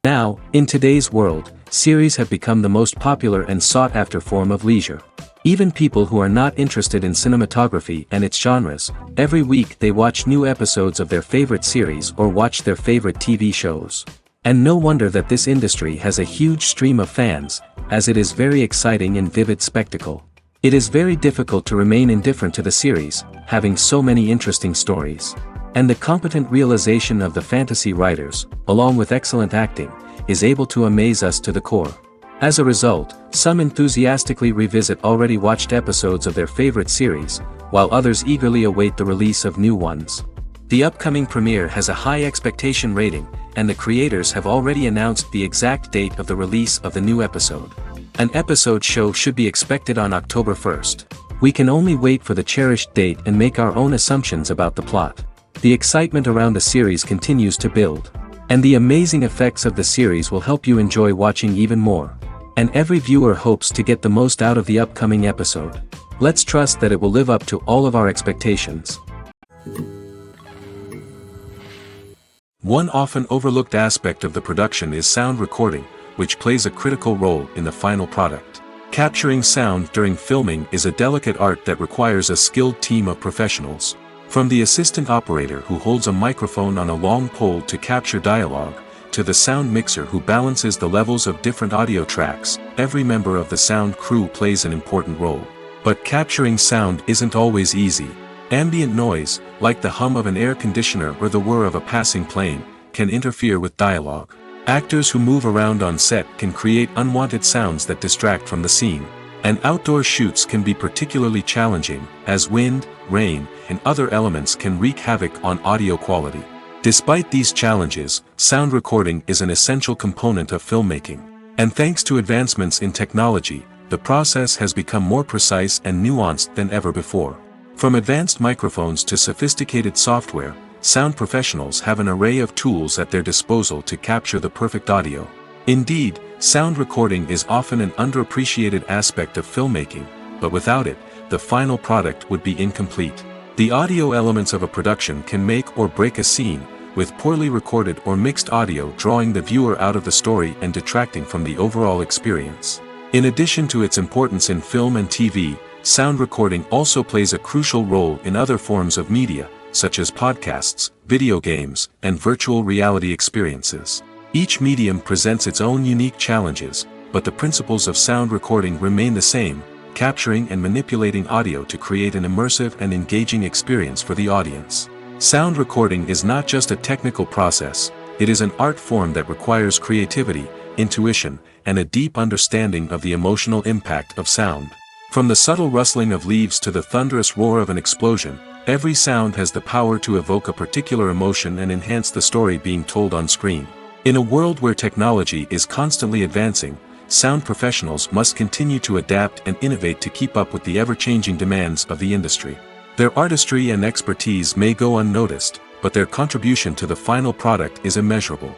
Now, in today's world, series have become the most popular and sought-after form of leisure. Even people who are not interested in cinematography and its genres, every week they watch new episodes of their favorite series or watch their favorite TV shows. And no wonder that this industry has a huge stream of fans, as it is very exciting and vivid spectacle. It is very difficult to remain indifferent to the series, having so many interesting stories. And the competent realization of the fantasy writers, along with excellent acting, is able to amaze us to the core. As a result, some enthusiastically revisit already watched episodes of their favorite series, while others eagerly await the release of new ones. The upcoming premiere has a high expectation rating, and the creators have already announced the exact date of the release of the new episode. An episode show should be expected on October 1st. We can only wait for the cherished date and make our own assumptions about the plot. The excitement around the series continues to build. And the amazing effects of the series will help you enjoy watching even more. And every viewer hopes to get the most out of the upcoming episode. Let's trust that it will live up to all of our expectations. One often overlooked aspect of the production is sound recording, which plays a critical role in the final product. Capturing sound during filming is a delicate art that requires a skilled team of professionals. From the assistant operator who holds a microphone on a long pole to capture dialogue, to the sound mixer who balances the levels of different audio tracks, every member of the sound crew plays an important role. But capturing sound isn't always easy. Ambient noise, like the hum of an air conditioner or the whir of a passing plane, can interfere with dialogue. Actors who move around on set can create unwanted sounds that distract from the scene. And outdoor shoots can be particularly challenging, as wind, rain, and other elements can wreak havoc on audio quality. Despite these challenges, sound recording is an essential component of filmmaking. And thanks to advancements in technology, the process has become more precise and nuanced than ever before. From advanced microphones to sophisticated software, sound professionals have an array of tools at their disposal to capture the perfect audio. Indeed, sound recording is often an underappreciated aspect of filmmaking, but without it, the final product would be incomplete. The audio elements of a production can make or break a scene, with poorly recorded or mixed audio drawing the viewer out of the story and detracting from the overall experience. In addition to its importance in film and TV, sound recording also plays a crucial role in other forms of media, such as podcasts, video games, and virtual reality experiences. Each medium presents its own unique challenges, but the principles of sound recording remain the same, capturing and manipulating audio to create an immersive and engaging experience for the audience. Sound recording is not just a technical process, it is an art form that requires creativity, intuition, and a deep understanding of the emotional impact of sound. From the subtle rustling of leaves to the thunderous roar of an explosion, every sound has the power to evoke a particular emotion and enhance the story being told on screen. In a world where technology is constantly advancing, sound professionals must continue to adapt and innovate to keep up with the ever-changing demands of the industry. Their artistry and expertise may go unnoticed, but their contribution to the final product is immeasurable.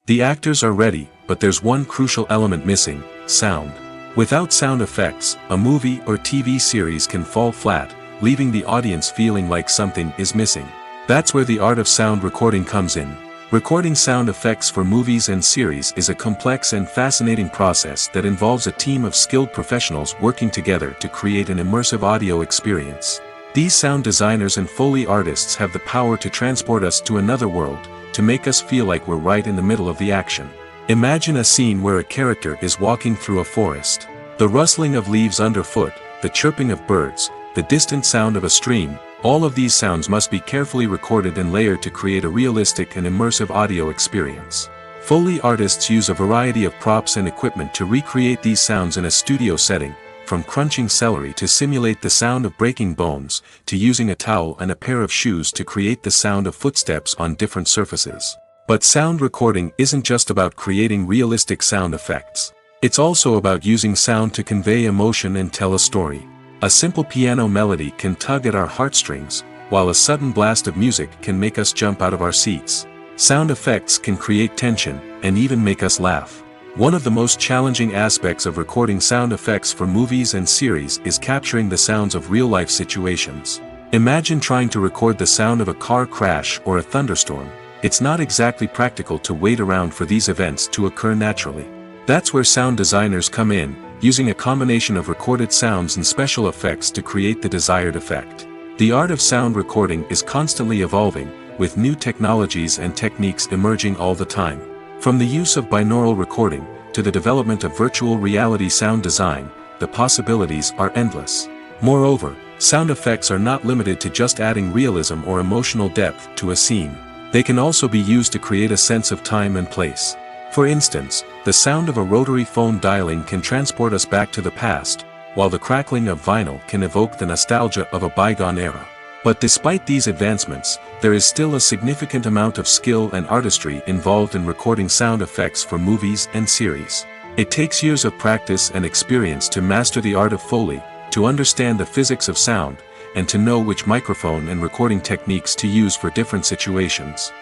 The actors are ready, but there's one crucial element missing: sound. Without sound effects, a movie or TV series can fall flat, leaving the audience feeling like something is missing. That's where the art of sound recording comes in. Recording sound effects for movies and series is a complex and fascinating process that involves a team of skilled professionals working together to create an immersive audio experience. These sound designers and Foley artists have the power to transport us to another world, to make us feel like we're right in the middle of the action. Imagine a scene where a character is walking through a forest. The rustling of leaves underfoot, the chirping of birds, the distant sound of a stream, all of these sounds must be carefully recorded and layered to create a realistic and immersive audio experience. Foley artists use a variety of props and equipment to recreate these sounds in a studio setting, from crunching celery to simulate the sound of breaking bones, to using a towel and a pair of shoes to create the sound of footsteps on different surfaces. But sound recording isn't just about creating realistic sound effects. It's also about using sound to convey emotion and tell a story. A simple piano melody can tug at our heartstrings, while a sudden blast of music can make us jump out of our seats. Sound effects can create tension, and even make us laugh. One of the most challenging aspects of recording sound effects for movies and series is capturing the sounds of real-life situations. Imagine trying to record the sound of a car crash or a thunderstorm. It's not exactly practical to wait around for these events to occur naturally. That's where sound designers come in, using a combination of recorded sounds and special effects to create the desired effect. The art of sound recording is constantly evolving, with new technologies and techniques emerging all the time. From the use of binaural recording, to the development of virtual reality sound design, the possibilities are endless. Moreover, sound effects are not limited to just adding realism or emotional depth to a scene. They can also be used to create a sense of time and place. For instance, the sound of a rotary phone dialing can transport us back to the past, while the crackling of vinyl can evoke the nostalgia of a bygone era. But despite these advancements, there is still a significant amount of skill and artistry involved in recording sound effects for movies and series. It takes years of practice and experience to master the art of Foley, to understand the physics of sound, and to know which microphone and recording techniques to use for different situations.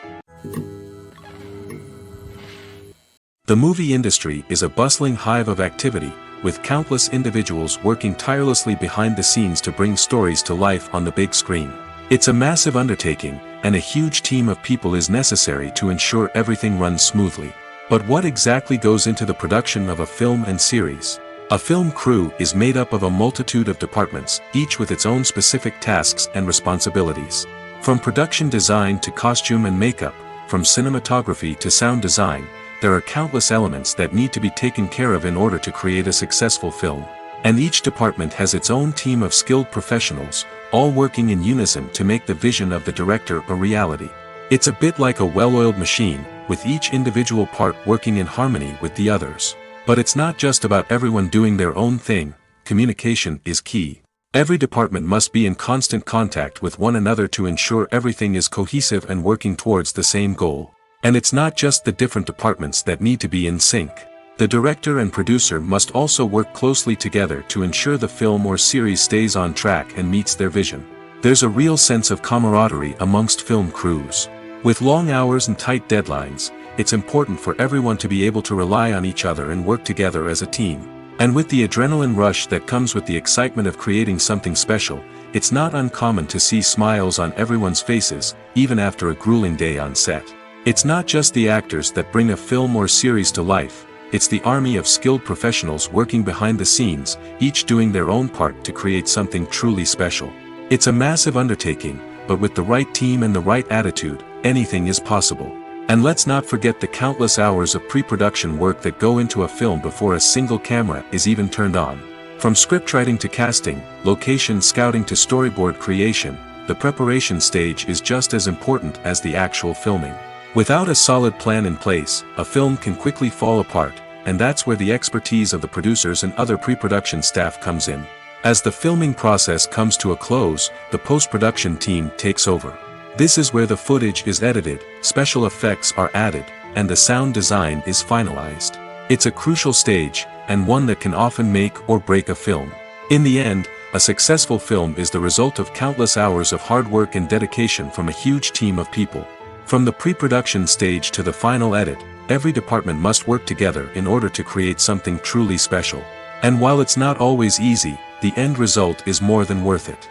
The movie industry is a bustling hive of activity, with countless individuals working tirelessly behind the scenes to bring stories to life on the big screen. It's a massive undertaking, and a huge team of people is necessary to ensure everything runs smoothly. But what exactly goes into the production of a film and series? A film crew is made up of a multitude of departments, each with its own specific tasks and responsibilities. From production design to costume and makeup, from cinematography to sound design, there are countless elements that need to be taken care of in order to create a successful film. And each department has its own team of skilled professionals, all working in unison to make the vision of the director a reality. It's a bit like a well-oiled machine, with each individual part working in harmony with the others. But it's not just about everyone doing their own thing. Communication is key. Every department must be in constant contact with one another to ensure everything is cohesive and working towards the same goal. And it's not just the different departments that need to be in sync. The director and producer must also work closely together to ensure the film or series stays on track and meets their vision. There's a real sense of camaraderie amongst film crews. With long hours and tight deadlines, it's important for everyone to be able to rely on each other and work together as a team. And with the adrenaline rush that comes with the excitement of creating something special, it's not uncommon to see smiles on everyone's faces, even after a grueling day on set. It's not just the actors that bring a film or series to life, it's the army of skilled professionals working behind the scenes, each doing their own part to create something truly special. It's a massive undertaking, but with the right team and the right attitude, anything is possible. And let's not forget the countless hours of pre-production work that go into a film before a single camera is even turned on. From scriptwriting to casting, location scouting to storyboard creation, the preparation stage is just as important as the actual filming. Without a solid plan in place, a film can quickly fall apart, and that's where the expertise of the producers and other pre-production staff comes in. As the filming process comes to a close, the post-production team takes over. This is where the footage is edited, special effects are added, and the sound design is finalized. It's a crucial stage, and one that can often make or break a film. In the end, a successful film is the result of countless hours of hard work and dedication from a huge team of people. From the pre-production stage to the final edit, every department must work together in order to create something truly special. And while it's not always easy, the end result is more than worth it.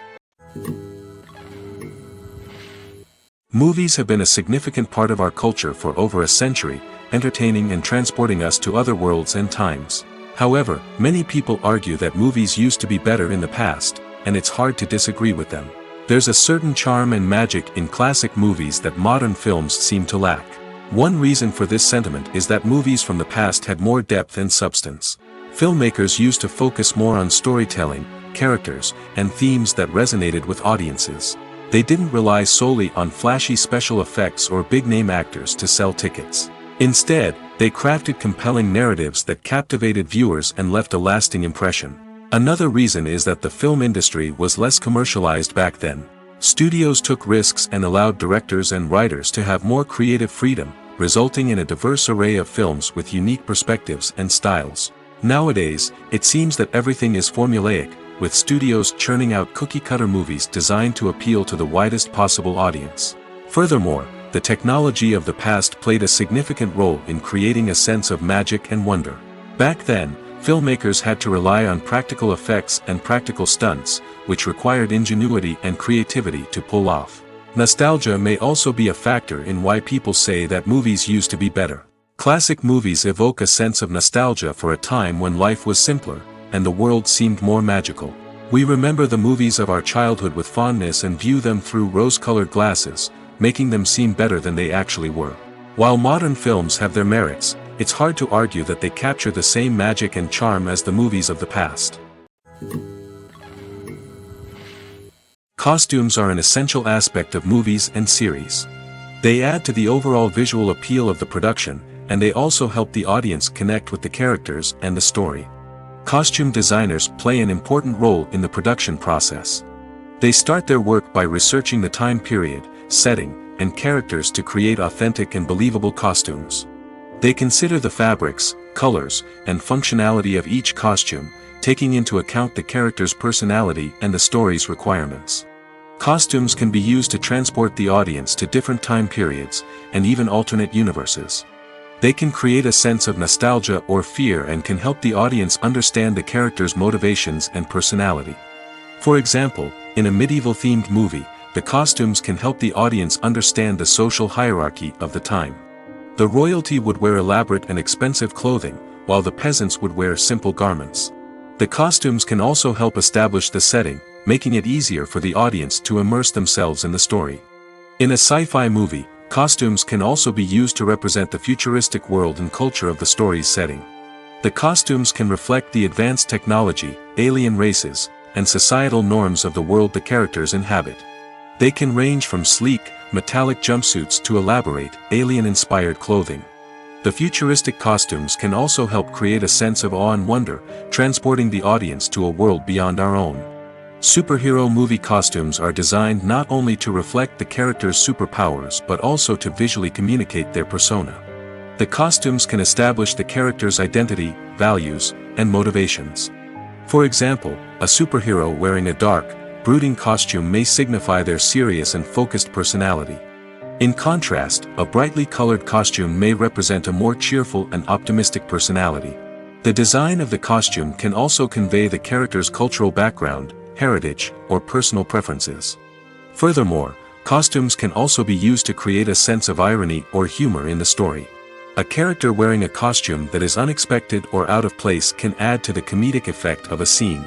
Movies have been a significant part of our culture for over a century, entertaining and transporting us to other worlds and times. However, many people argue that movies used to be better in the past, and it's hard to disagree with them. There's a certain charm and magic in classic movies that modern films seem to lack. One reason for this sentiment is that movies from the past had more depth and substance. Filmmakers used to focus more on storytelling, characters, and themes that resonated with audiences. They didn't rely solely on flashy special effects or big-name actors to sell tickets. Instead, they crafted compelling narratives that captivated viewers and left a lasting impression. Another reason is that the film industry was less commercialized back then. Studios took risks and allowed directors and writers to have more creative freedom, resulting in a diverse array of films with unique perspectives and styles. Nowadays, it seems that everything is formulaic, with studios churning out cookie-cutter movies designed to appeal to the widest possible audience. Furthermore, the technology of the past played a significant role in creating a sense of magic and wonder. Back then, filmmakers had to rely on practical effects and practical stunts, which required ingenuity and creativity to pull off. Nostalgia may also be a factor in why people say that movies used to be better. Classic movies evoke a sense of nostalgia for a time when life was simpler, and the world seemed more magical. We remember the movies of our childhood with fondness and view them through rose-colored glasses, making them seem better than they actually were. While modern films have their merits, it's hard to argue that they capture the same magic and charm as the movies of the past. Costumes are an essential aspect of movies and series. They add to the overall visual appeal of the production, and they also help the audience connect with the characters and the story. Costume designers play an important role in the production process. They start their work by researching the time period, setting, and characters to create authentic and believable costumes. They consider the fabrics, colors, and functionality of each costume, taking into account the character's personality and the story's requirements. Costumes can be used to transport the audience to different time periods, and even alternate universes. They can create a sense of nostalgia or fear and can help the audience understand the character's motivations and personality. For example, in a medieval-themed movie, the costumes can help the audience understand the social hierarchy of the time. The royalty would wear elaborate and expensive clothing, while the peasants would wear simple garments. The costumes can also help establish the setting, making it easier for the audience to immerse themselves in the story. In a sci-fi movie, costumes can also be used to represent the futuristic world and culture of the story's setting. The costumes can reflect the advanced technology, alien races, and societal norms of the world the characters inhabit. They can range from sleek, metallic jumpsuits to elaborate, alien-inspired clothing. The futuristic costumes can also help create a sense of awe and wonder, transporting the audience to a world beyond our own. Superhero movie costumes are designed not only to reflect the character's superpowers but also to visually communicate their persona. The costumes can establish the character's identity, values, and motivations. For example, a superhero wearing a dark, brooding costume may signify their serious and focused personality. In contrast, a brightly colored costume may represent a more cheerful and optimistic personality. The design of the costume can also convey the character's cultural background, heritage, or personal preferences. Furthermore, costumes can also be used to create a sense of irony or humor in the story. A character wearing a costume that is unexpected or out of place can add to the comedic effect of a scene.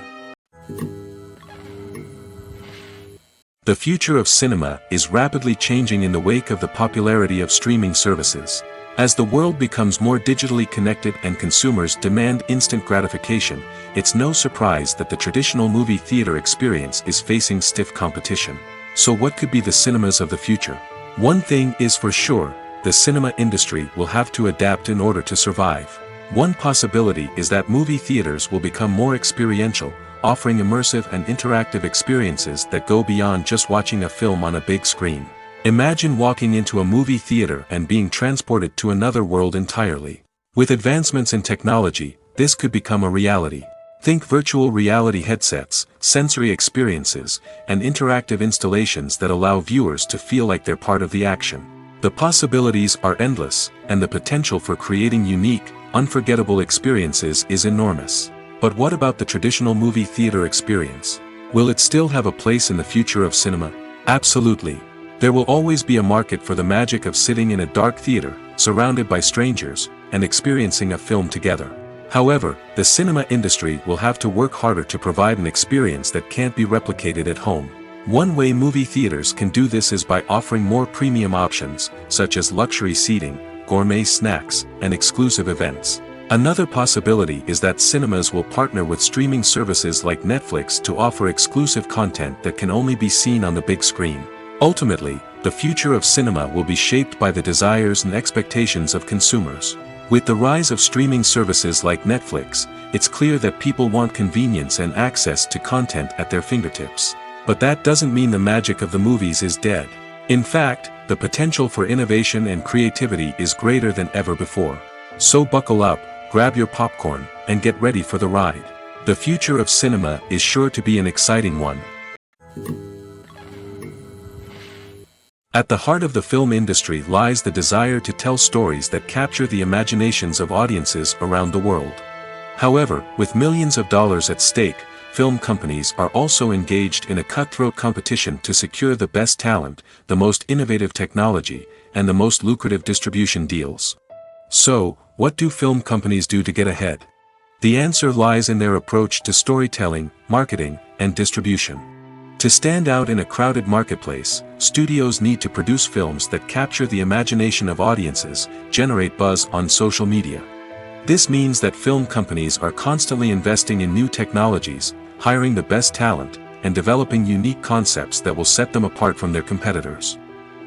The future of cinema is rapidly changing in the wake of the popularity of streaming services. As the world becomes more digitally connected and consumers demand instant gratification, it's no surprise that the traditional movie theater experience is facing stiff competition. So what could be the cinemas of the future? One thing is for sure, the cinema industry will have to adapt in order to survive. One possibility is that movie theaters will become more experiential, offering immersive and interactive experiences that go beyond just watching a film on a big screen. Imagine walking into a movie theater and being transported to another world entirely. With advancements in technology, this could become a reality. Think virtual reality headsets, sensory experiences, and interactive installations that allow viewers to feel like they're part of the action. The possibilities are endless, and the potential for creating unique, unforgettable experiences is enormous. But what about the traditional movie theater experience? Will it still have a place in the future of cinema? Absolutely. There will always be a market for the magic of sitting in a dark theater, surrounded by strangers, and experiencing a film together. However, the cinema industry will have to work harder to provide an experience that can't be replicated at home. One way movie theaters can do this is by offering more premium options, such as luxury seating, gourmet snacks, and exclusive events. Another possibility is that cinemas will partner with streaming services like Netflix to offer exclusive content that can only be seen on the big screen. Ultimately, the future of cinema will be shaped by the desires and expectations of consumers. With the rise of streaming services like Netflix, it's clear that people want convenience and access to content at their fingertips. But that doesn't mean the magic of the movies is dead. In fact, the potential for innovation and creativity is greater than ever before. So buckle up, grab your popcorn, and get ready for the ride. The future of cinema is sure to be an exciting one. At the heart of the film industry lies the desire to tell stories that capture the imaginations of audiences around the world. However, with millions of dollars at stake, film companies are also engaged in a cutthroat competition to secure the best talent, the most innovative technology, and the most lucrative distribution deals. So, what do film companies do to get ahead? The answer lies in their approach to storytelling, marketing, and distribution. To stand out in a crowded marketplace, studios need to produce films that capture the imagination of audiences, generate buzz on social media. This means that film companies are constantly investing in new technologies, hiring the best talent, and developing unique concepts that will set them apart from their competitors.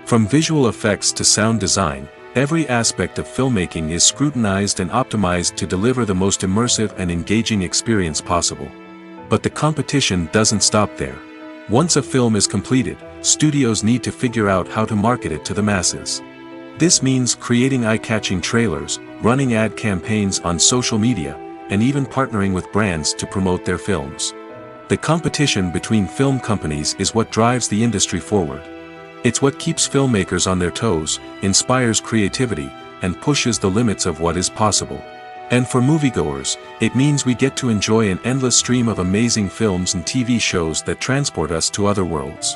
From visual effects to sound design, every aspect of filmmaking is scrutinized and optimized to deliver the most immersive and engaging experience possible. But the competition doesn't stop there. Once a film is completed, studios need to figure out how to market it to the masses. This means creating eye-catching trailers, running ad campaigns on social media, and even partnering with brands to promote their films. The competition between film companies is what drives the industry forward. It's what keeps filmmakers on their toes, inspires creativity, and pushes the limits of what is possible. And for moviegoers, it means we get to enjoy an endless stream of amazing films and TV shows that transport us to other worlds.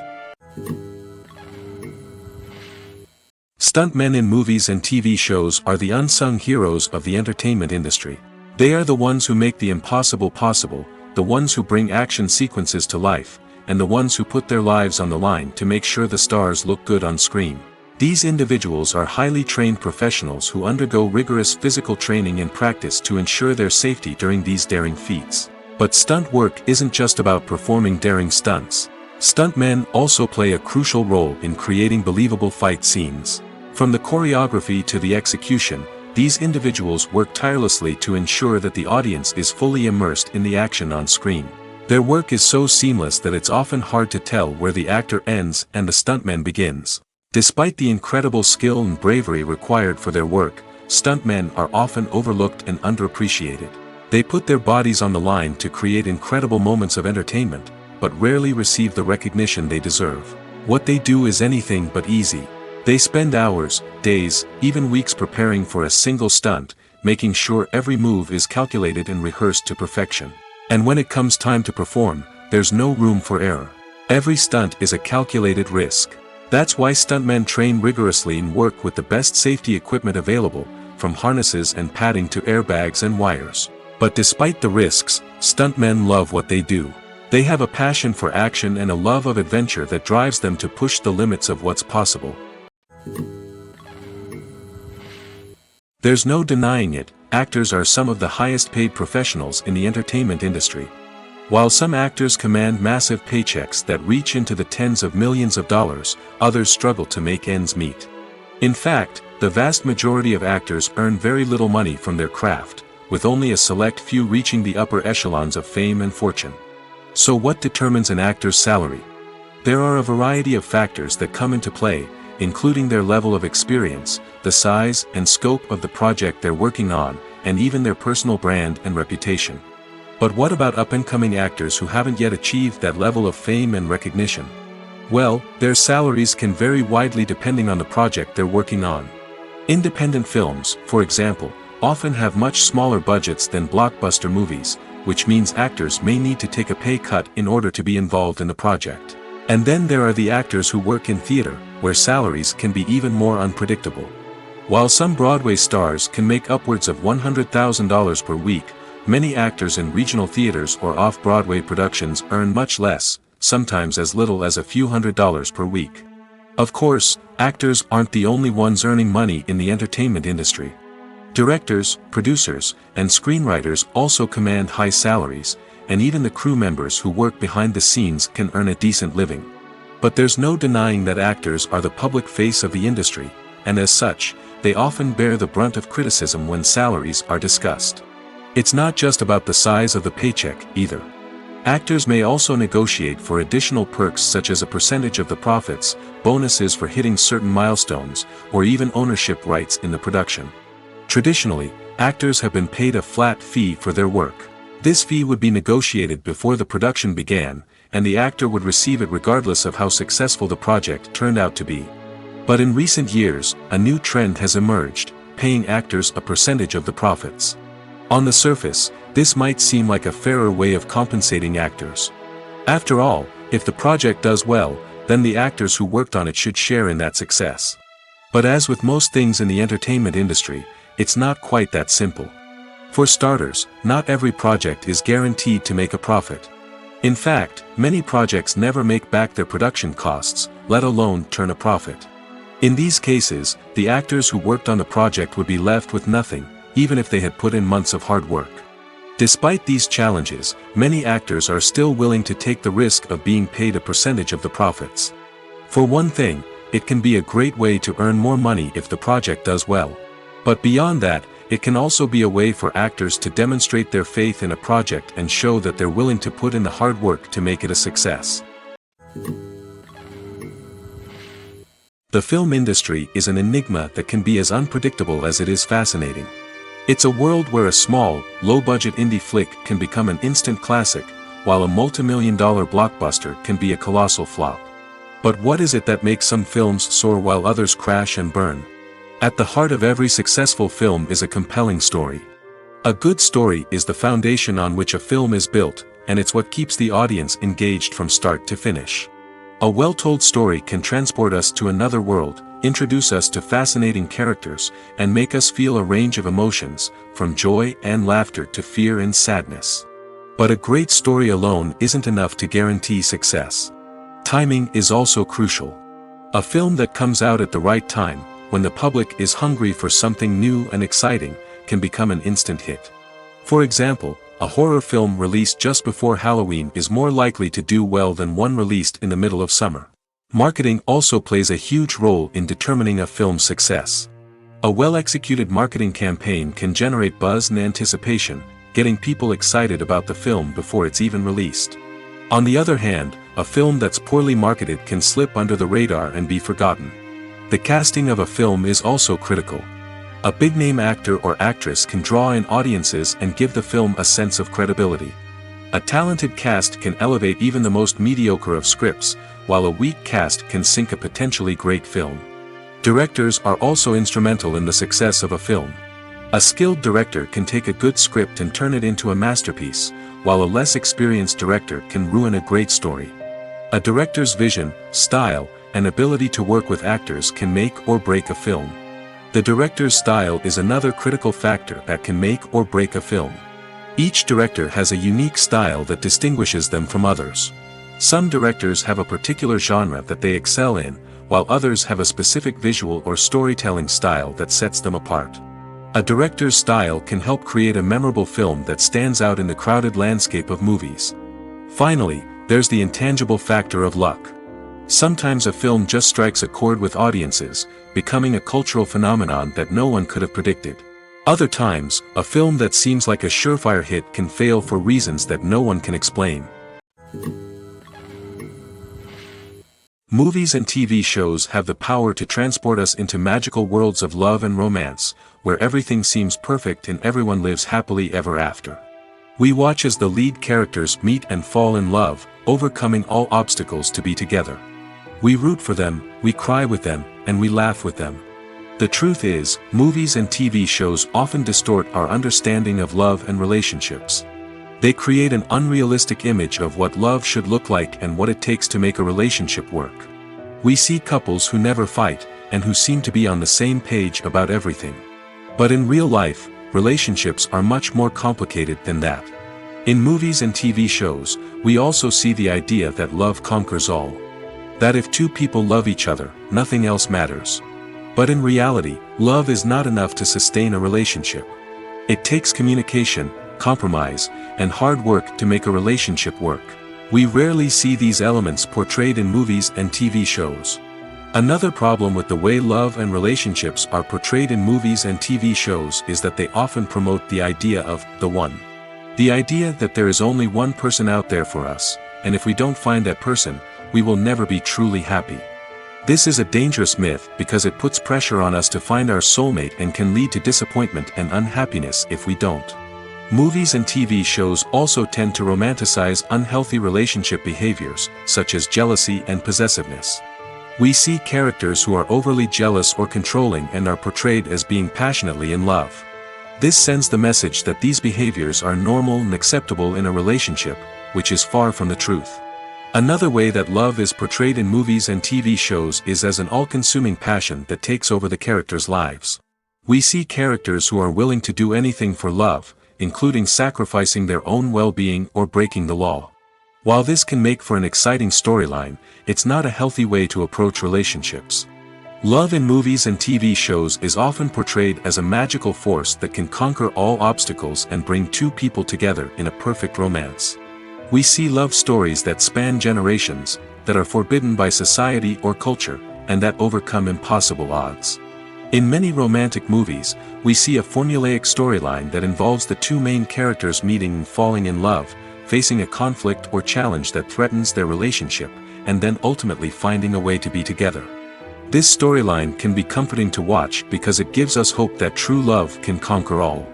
Stuntmen in movies and TV shows are the unsung heroes of the entertainment industry. They are the ones who make the impossible possible, the ones who bring action sequences to life, and the ones who put their lives on the line to make sure the stars look good on screen. These individuals are highly trained professionals who undergo rigorous physical training and practice to ensure their safety during these daring feats. But stunt work isn't just about performing daring stunts. Stuntmen also play a crucial role in creating believable fight scenes. From the choreography to the execution, these individuals work tirelessly to ensure that the audience is fully immersed in the action on screen. Their work is so seamless that it's often hard to tell where the actor ends and the stuntman begins. Despite the incredible skill and bravery required for their work, stuntmen are often overlooked and underappreciated. They put their bodies on the line to create incredible moments of entertainment, but rarely receive the recognition they deserve. What they do is anything but easy. They spend hours, days, even weeks preparing for a single stunt, making sure every move is calculated and rehearsed to perfection. And when it comes time to perform, there's no room for error. Every stunt is a calculated risk. That's why stuntmen train rigorously and work with the best safety equipment available, from harnesses and padding to airbags and wires. But despite the risks, stuntmen love what they do. They have a passion for action and a love of adventure that drives them to push the limits of what's possible. There's no denying it, actors are some of the highest paid professionals in the entertainment industry. While some actors command massive paychecks that reach into the tens of millions of dollars, others struggle to make ends meet. In fact, the vast majority of actors earn very little money from their craft, with only a select few reaching the upper echelons of fame and fortune. So what determines an actor's salary? There are a variety of factors that come into play, including their level of experience, the size and scope of the project they're working on, and even their personal brand and reputation. But what about up-and-coming actors who haven't yet achieved that level of fame and recognition? Well, their salaries can vary widely depending on the project they're working on. Independent films, for example, often have much smaller budgets than blockbuster movies, which means actors may need to take a pay cut in order to be involved in the project. And then there are the actors who work in theater, where salaries can be even more unpredictable. While some Broadway stars can make upwards of $100,000 per week, many actors in regional theaters or off-Broadway productions earn much less, sometimes as little as a few $100s per week. Of course, actors aren't the only ones earning money in the entertainment industry. Directors, producers, and screenwriters also command high salaries, and even the crew members who work behind the scenes can earn a decent living. But there's no denying that actors are the public face of the industry, and as such, they often bear the brunt of criticism when salaries are discussed. It's not just about the size of the paycheck, either. Actors may also negotiate for additional perks such as a percentage of the profits, bonuses for hitting certain milestones, or even ownership rights in the production. Traditionally, actors have been paid a flat fee for their work. This fee would be negotiated before the production began, and the actor would receive it regardless of how successful the project turned out to be. But in recent years, a new trend has emerged, paying actors a percentage of the profits. On the surface, this might seem like a fairer way of compensating actors. After all, if the project does well, then the actors who worked on it should share in that success. But as with most things in the entertainment industry, it's not quite that simple. For starters, not every project is guaranteed to make a profit. In fact, many projects never make back their production costs, let alone turn a profit. In these cases, the actors who worked on the project would be left with nothing, even if they had put in months of hard work. Despite these challenges, many actors are still willing to take the risk of being paid a percentage of the profits. For one thing, it can be a great way to earn more money if the project does well. But beyond that, it can also be a way for actors to demonstrate their faith in a project and show that they're willing to put in the hard work to make it a success. The film industry is an enigma that can be as unpredictable as it is fascinating. It's a world where a small, low-budget indie flick can become an instant classic, while a multi-million-dollar blockbuster can be a colossal flop. But what is it that makes some films soar while others crash and burn? At the heart of every successful film is a compelling story. A good story is the foundation on which a film is built, and it's what keeps the audience engaged from start to finish. A well-told story can transport us to another world, introduce us to fascinating characters, and make us feel a range of emotions, from joy and laughter to fear and sadness. But a great story alone isn't enough to guarantee success. Timing is also crucial. A film that comes out at the right time, when the public is hungry for something new and exciting, can become an instant hit. For example, a horror film released just before Halloween is more likely to do well than one released in the middle of summer. Marketing also plays a huge role in determining a film's success. A well-executed marketing campaign can generate buzz and anticipation, getting people excited about the film before it's even released. On the other hand, a film that's poorly marketed can slip under the radar and be forgotten. The casting of a film is also critical. A big-name actor or actress can draw in audiences and give the film a sense of credibility. A talented cast can elevate even the most mediocre of scripts, while a weak cast can sink a potentially great film. Directors are also instrumental in the success of a film. A skilled director can take a good script and turn it into a masterpiece, while a less experienced director can ruin a great story. A director's vision, style, and ability to work with actors can make or break a film. The director's style is another critical factor that can make or break a film. Each director has a unique style that distinguishes them from others. Some directors have a particular genre that they excel in, while others have a specific visual or storytelling style that sets them apart. A director's style can help create a memorable film that stands out in the crowded landscape of movies. Finally, there's the intangible factor of luck. Sometimes a film just strikes a chord with audiences, becoming a cultural phenomenon that no one could have predicted. Other times, a film that seems like a surefire hit can fail for reasons that no one can explain. Movies and TV shows have the power to transport us into magical worlds of love and romance, where everything seems perfect and everyone lives happily ever after. We watch as the lead characters meet and fall in love, overcoming all obstacles to be together. We root for them, we cry with them, and we laugh with them. The truth is, movies and TV shows often distort our understanding of love and relationships. They create an unrealistic image of what love should look like and what it takes to make a relationship work. We see couples who never fight, and who seem to be on the same page about everything. But in real life, relationships are much more complicated than that. In movies and TV shows, we also see the idea that love conquers all. That if two people love each other, nothing else matters. But in reality, love is not enough to sustain a relationship. It takes communication, compromise, and hard work to make a relationship work. We rarely see these elements portrayed in movies and TV shows. Another problem with the way love and relationships are portrayed in movies and TV shows is that they often promote the idea of the one. The idea that there is only one person out there for us, and if we don't find that person, we will never be truly happy. This is a dangerous myth because it puts pressure on us to find our soulmate and can lead to disappointment and unhappiness if we don't. Movies and TV shows also tend to romanticize unhealthy relationship behaviors, such as jealousy and possessiveness. We see characters who are overly jealous or controlling and are portrayed as being passionately in love. This sends the message that these behaviors are normal and acceptable in a relationship, which is far from the truth. Another way that love is portrayed in movies and TV shows is as an all-consuming passion that takes over the characters' lives. We see characters who are willing to do anything for love, including sacrificing their own well-being or breaking the law. While this can make for an exciting storyline, it's not a healthy way to approach relationships. Love in movies and TV shows is often portrayed as a magical force that can conquer all obstacles and bring two people together in a perfect romance. We see love stories that span generations, that are forbidden by society or culture, and that overcome impossible odds. In many romantic movies, we see a formulaic storyline that involves the two main characters meeting and falling in love, facing a conflict or challenge that threatens their relationship, and then ultimately finding a way to be together. This storyline can be comforting to watch because it gives us hope that true love can conquer all.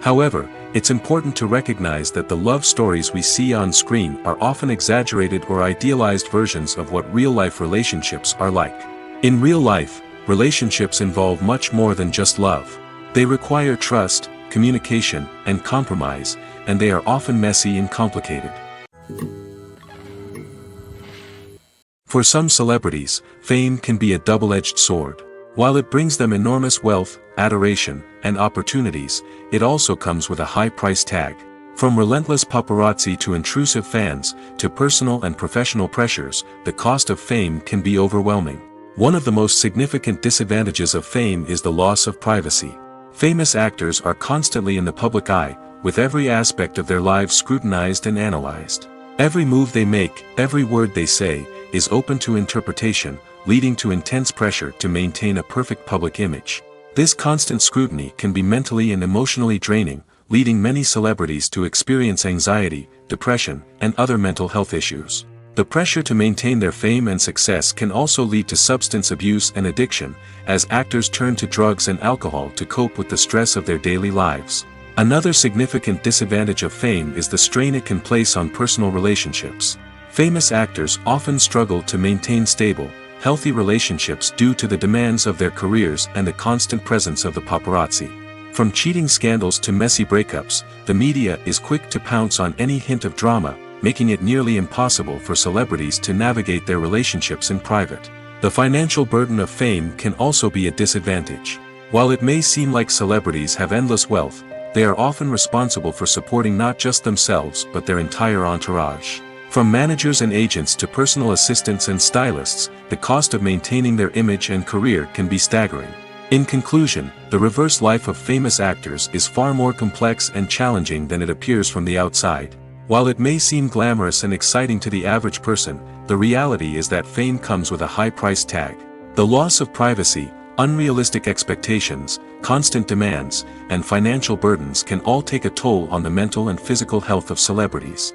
However, it's important to recognize that the love stories we see on screen are often exaggerated or idealized versions of what real-life relationships are like. In real life, relationships involve much more than just love. They require trust, communication, and compromise, and they are often messy and complicated. For some celebrities, fame can be a double-edged sword. While it brings them enormous wealth, adoration, and opportunities, it also comes with a high price tag. From relentless paparazzi to intrusive fans, to personal and professional pressures, the cost of fame can be overwhelming. One of the most significant disadvantages of fame is the loss of privacy. Famous actors are constantly in the public eye, with every aspect of their lives scrutinized and analyzed. Every move they make, every word they say, is open to interpretation, leading to intense pressure to maintain a perfect public image. This constant scrutiny can be mentally and emotionally draining, leading many celebrities to experience anxiety, depression, and other mental health issues. The pressure to maintain their fame and success can also lead to substance abuse and addiction, as actors turn to drugs and alcohol to cope with the stress of their daily lives. Another significant disadvantage of fame is the strain it can place on personal relationships. Famous actors often struggle to maintain stable, healthy relationships due to the demands of their careers and the constant presence of the paparazzi. From cheating scandals to messy breakups, the media is quick to pounce on any hint of drama, making it nearly impossible for celebrities to navigate their relationships in private. The financial burden of fame can also be a disadvantage. While it may seem like celebrities have endless wealth, they are often responsible for supporting not just themselves but their entire entourage. From managers and agents to personal assistants and stylists, the cost of maintaining their image and career can be staggering. In conclusion, the reverse life of famous actors is far more complex and challenging than it appears from the outside. While it may seem glamorous and exciting to the average person, the reality is that fame comes with a high price tag. The loss of privacy, unrealistic expectations, constant demands, and financial burdens can all take a toll on the mental and physical health of celebrities.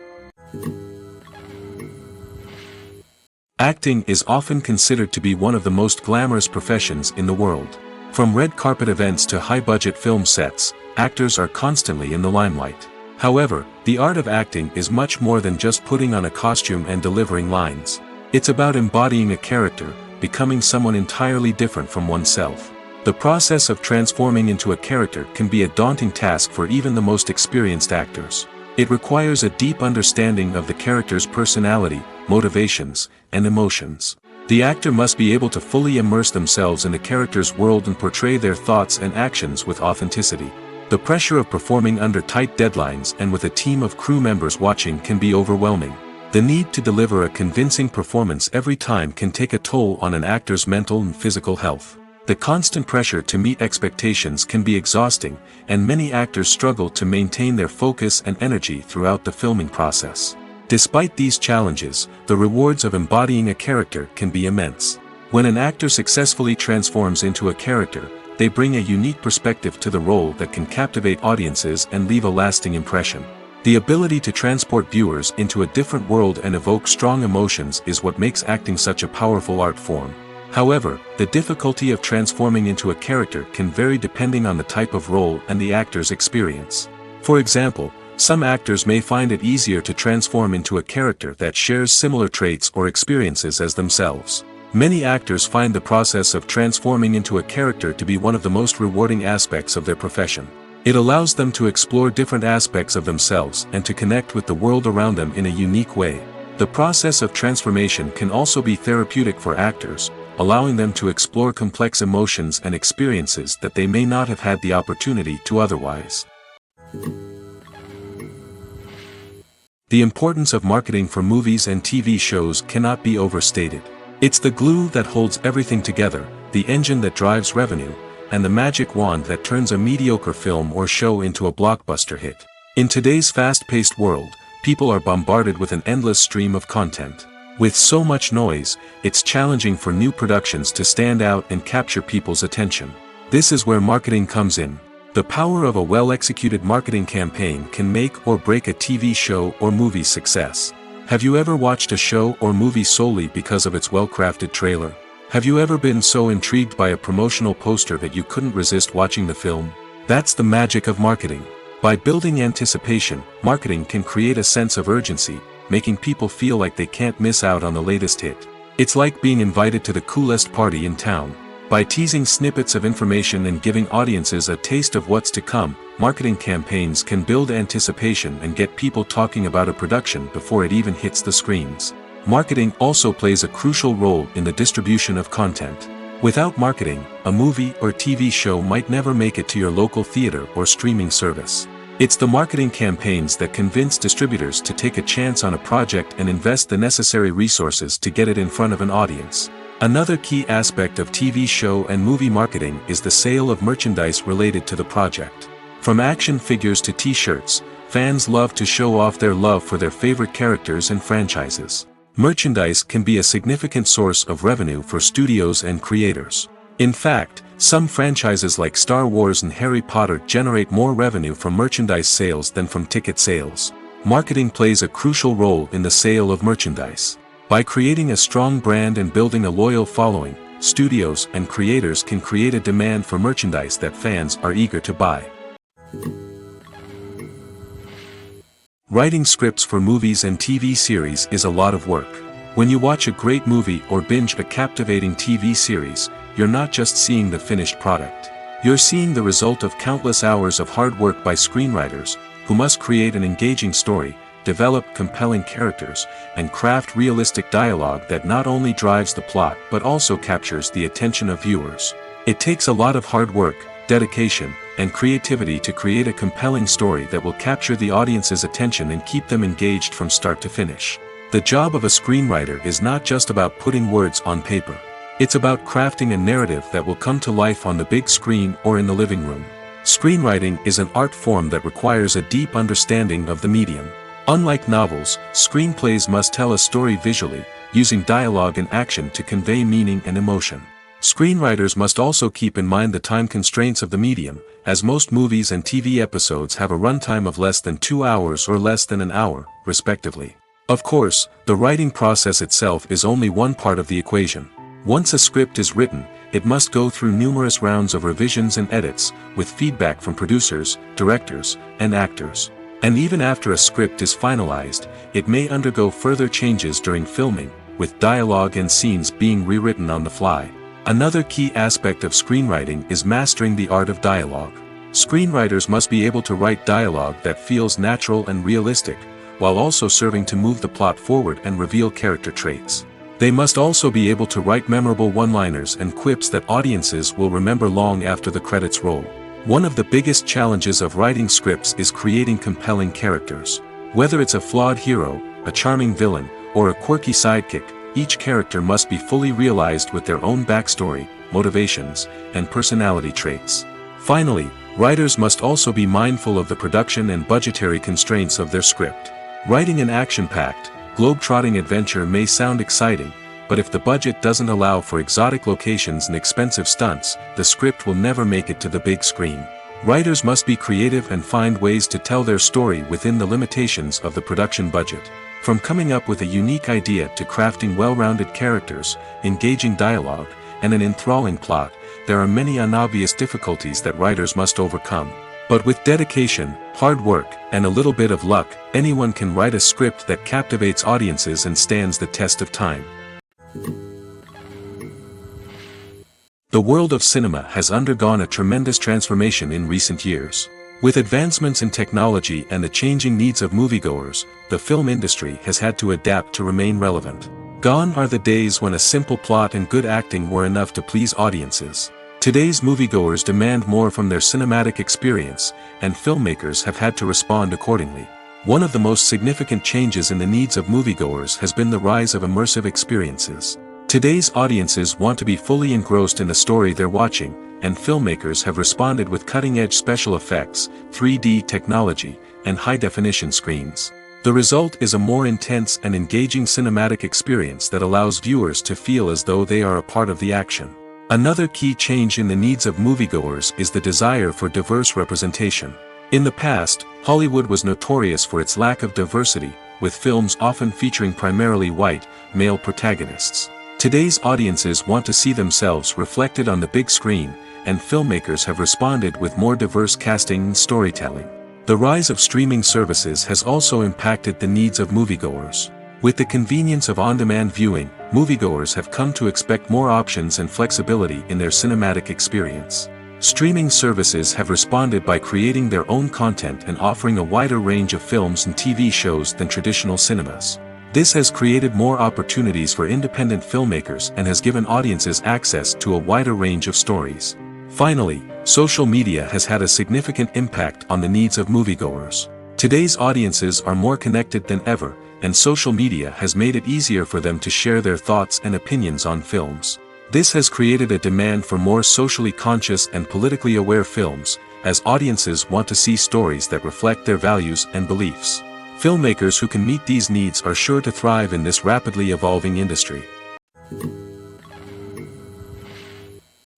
Acting is often considered to be one of the most glamorous professions in the world. From red carpet events to high-budget film sets, actors are constantly in the limelight. However, the art of acting is much more than just putting on a costume and delivering lines. It's about embodying a character, becoming someone entirely different from oneself. The process of transforming into a character can be a daunting task for even the most experienced actors. It requires a deep understanding of the character's personality, motivations, and emotions. The actor must be able to fully immerse themselves in the character's world and portray their thoughts and actions with authenticity. The pressure of performing under tight deadlines and with a team of crew members watching can be overwhelming. The need to deliver a convincing performance every time can take a toll on an actor's mental and physical health. The constant pressure to meet expectations can be exhausting, and many actors struggle to maintain their focus and energy throughout the filming process. Despite these challenges, the rewards of embodying a character can be immense. When an actor successfully transforms into a character, they bring a unique perspective to the role that can captivate audiences and leave a lasting impression. The ability to transport viewers into a different world and evoke strong emotions is what makes acting such a powerful art form. However, the difficulty of transforming into a character can vary depending on the type of role and the actor's experience. For example, some actors may find it easier to transform into a character that shares similar traits or experiences as themselves. Many actors find the process of transforming into a character to be one of the most rewarding aspects of their profession. It allows them to explore different aspects of themselves and to connect with the world around them in a unique way. The process of transformation can also be therapeutic for actors, allowing them to explore complex emotions and experiences that they may not have had the opportunity to otherwise. The importance of marketing for movies and TV shows cannot be overstated. It's the glue that holds everything together, the engine that drives revenue, and the magic wand that turns a mediocre film or show into a blockbuster hit. In today's fast-paced world, people are bombarded with an endless stream of content. With so much noise, it's challenging for new productions to stand out and capture people's attention. This is where marketing comes in. The power of a well-executed marketing campaign can make or break a TV show or movie's success. Have you ever watched a show or movie solely because of its well-crafted trailer? Have you ever been so intrigued by a promotional poster that you couldn't resist watching the film? That's the magic of marketing. By building anticipation, marketing can create a sense of urgency, making people feel like they can't miss out on the latest hit. It's like being invited to the coolest party in town. By teasing snippets of information and giving audiences a taste of what's to come, marketing campaigns can build anticipation and get people talking about a production before it even hits the screens. Marketing also plays a crucial role in the distribution of content. Without marketing, a movie or TV show might never make it to your local theater or streaming service. It's the marketing campaigns that convince distributors to take a chance on a project and invest the necessary resources to get it in front of an audience. Another key aspect of TV show and movie marketing is the sale of merchandise related to the project. From action figures to t-shirts, fans love to show off their love for their favorite characters and franchises. Merchandise can be a significant source of revenue for studios and creators. In fact, some franchises like Star Wars and Harry Potter generate more revenue from merchandise sales than from ticket sales. Marketing plays a crucial role in the sale of merchandise. By creating a strong brand and building a loyal following, studios and creators can create a demand for merchandise that fans are eager to buy. Writing scripts for movies and TV series is a lot of work. When you watch a great movie or binge a captivating TV series, you're not just seeing the finished product. You're seeing the result of countless hours of hard work by screenwriters, who must create an engaging story, develop compelling characters, and craft realistic dialogue that not only drives the plot but also captures the attention of viewers. It takes a lot of hard work, dedication, and creativity to create a compelling story that will capture the audience's attention and keep them engaged from start to finish. The job of a screenwriter is not just about putting words on paper. It's about crafting a narrative that will come to life on the big screen or in the living room. Screenwriting is an art form that requires a deep understanding of the medium. Unlike novels, screenplays must tell a story visually, using dialogue and action to convey meaning and emotion. Screenwriters must also keep in mind the time constraints of the medium, as most movies and TV episodes have a runtime of less than 2 hours or less than an hour, respectively. Of course, the writing process itself is only one part of the equation. Once a script is written, it must go through numerous rounds of revisions and edits, with feedback from producers, directors, and actors. And even after a script is finalized, it may undergo further changes during filming, with dialogue and scenes being rewritten on the fly. Another key aspect of screenwriting is mastering the art of dialogue. Screenwriters must be able to write dialogue that feels natural and realistic, while also serving to move the plot forward and reveal character traits. They must also be able to write memorable one-liners and quips that audiences will remember long after the credits roll. One of the biggest challenges of writing scripts is creating compelling characters. Whether it's a flawed hero, a charming villain, or a quirky sidekick, each character must be fully realized with their own backstory, motivations, and personality traits. Finally, writers must also be mindful of the production and budgetary constraints of their script. Writing an action-packed, globe-trotting adventure may sound exciting, but if the budget doesn't allow for exotic locations and expensive stunts, the script will never make it to the big screen. Writers must be creative and find ways to tell their story within the limitations of the production budget. From coming up with a unique idea to crafting well-rounded characters, engaging dialogue, and an enthralling plot, there are many unobvious difficulties that writers must overcome. But with dedication, hard work, and a little bit of luck, anyone can write a script that captivates audiences and stands the test of time. The world of cinema has undergone a tremendous transformation in recent years. With advancements in technology and the changing needs of moviegoers, the film industry has had to adapt to remain relevant. Gone are the days when a simple plot and good acting were enough to please audiences. Today's moviegoers demand more from their cinematic experience, and filmmakers have had to respond accordingly. One of the most significant changes in the needs of moviegoers has been the rise of immersive experiences. Today's audiences want to be fully engrossed in the story they're watching, and filmmakers have responded with cutting-edge special effects, 3D technology, and high-definition screens. The result is a more intense and engaging cinematic experience that allows viewers to feel as though they are a part of the action. Another key change in the needs of moviegoers is the desire for diverse representation. In the past, Hollywood was notorious for its lack of diversity, with films often featuring primarily white, male protagonists. Today's audiences want to see themselves reflected on the big screen, and filmmakers have responded with more diverse casting and storytelling. The rise of streaming services has also impacted the needs of moviegoers. With the convenience of on-demand viewing, moviegoers have come to expect more options and flexibility in their cinematic experience. Streaming services have responded by creating their own content and offering a wider range of films and TV shows than traditional cinemas. This has created more opportunities for independent filmmakers and has given audiences access to a wider range of stories. Finally, social media has had a significant impact on the needs of moviegoers. Today's audiences are more connected than ever, and social media has made it easier for them to share their thoughts and opinions on films. This has created a demand for more socially conscious and politically aware films, as audiences want to see stories that reflect their values and beliefs. Filmmakers who can meet these needs are sure to thrive in this rapidly evolving industry.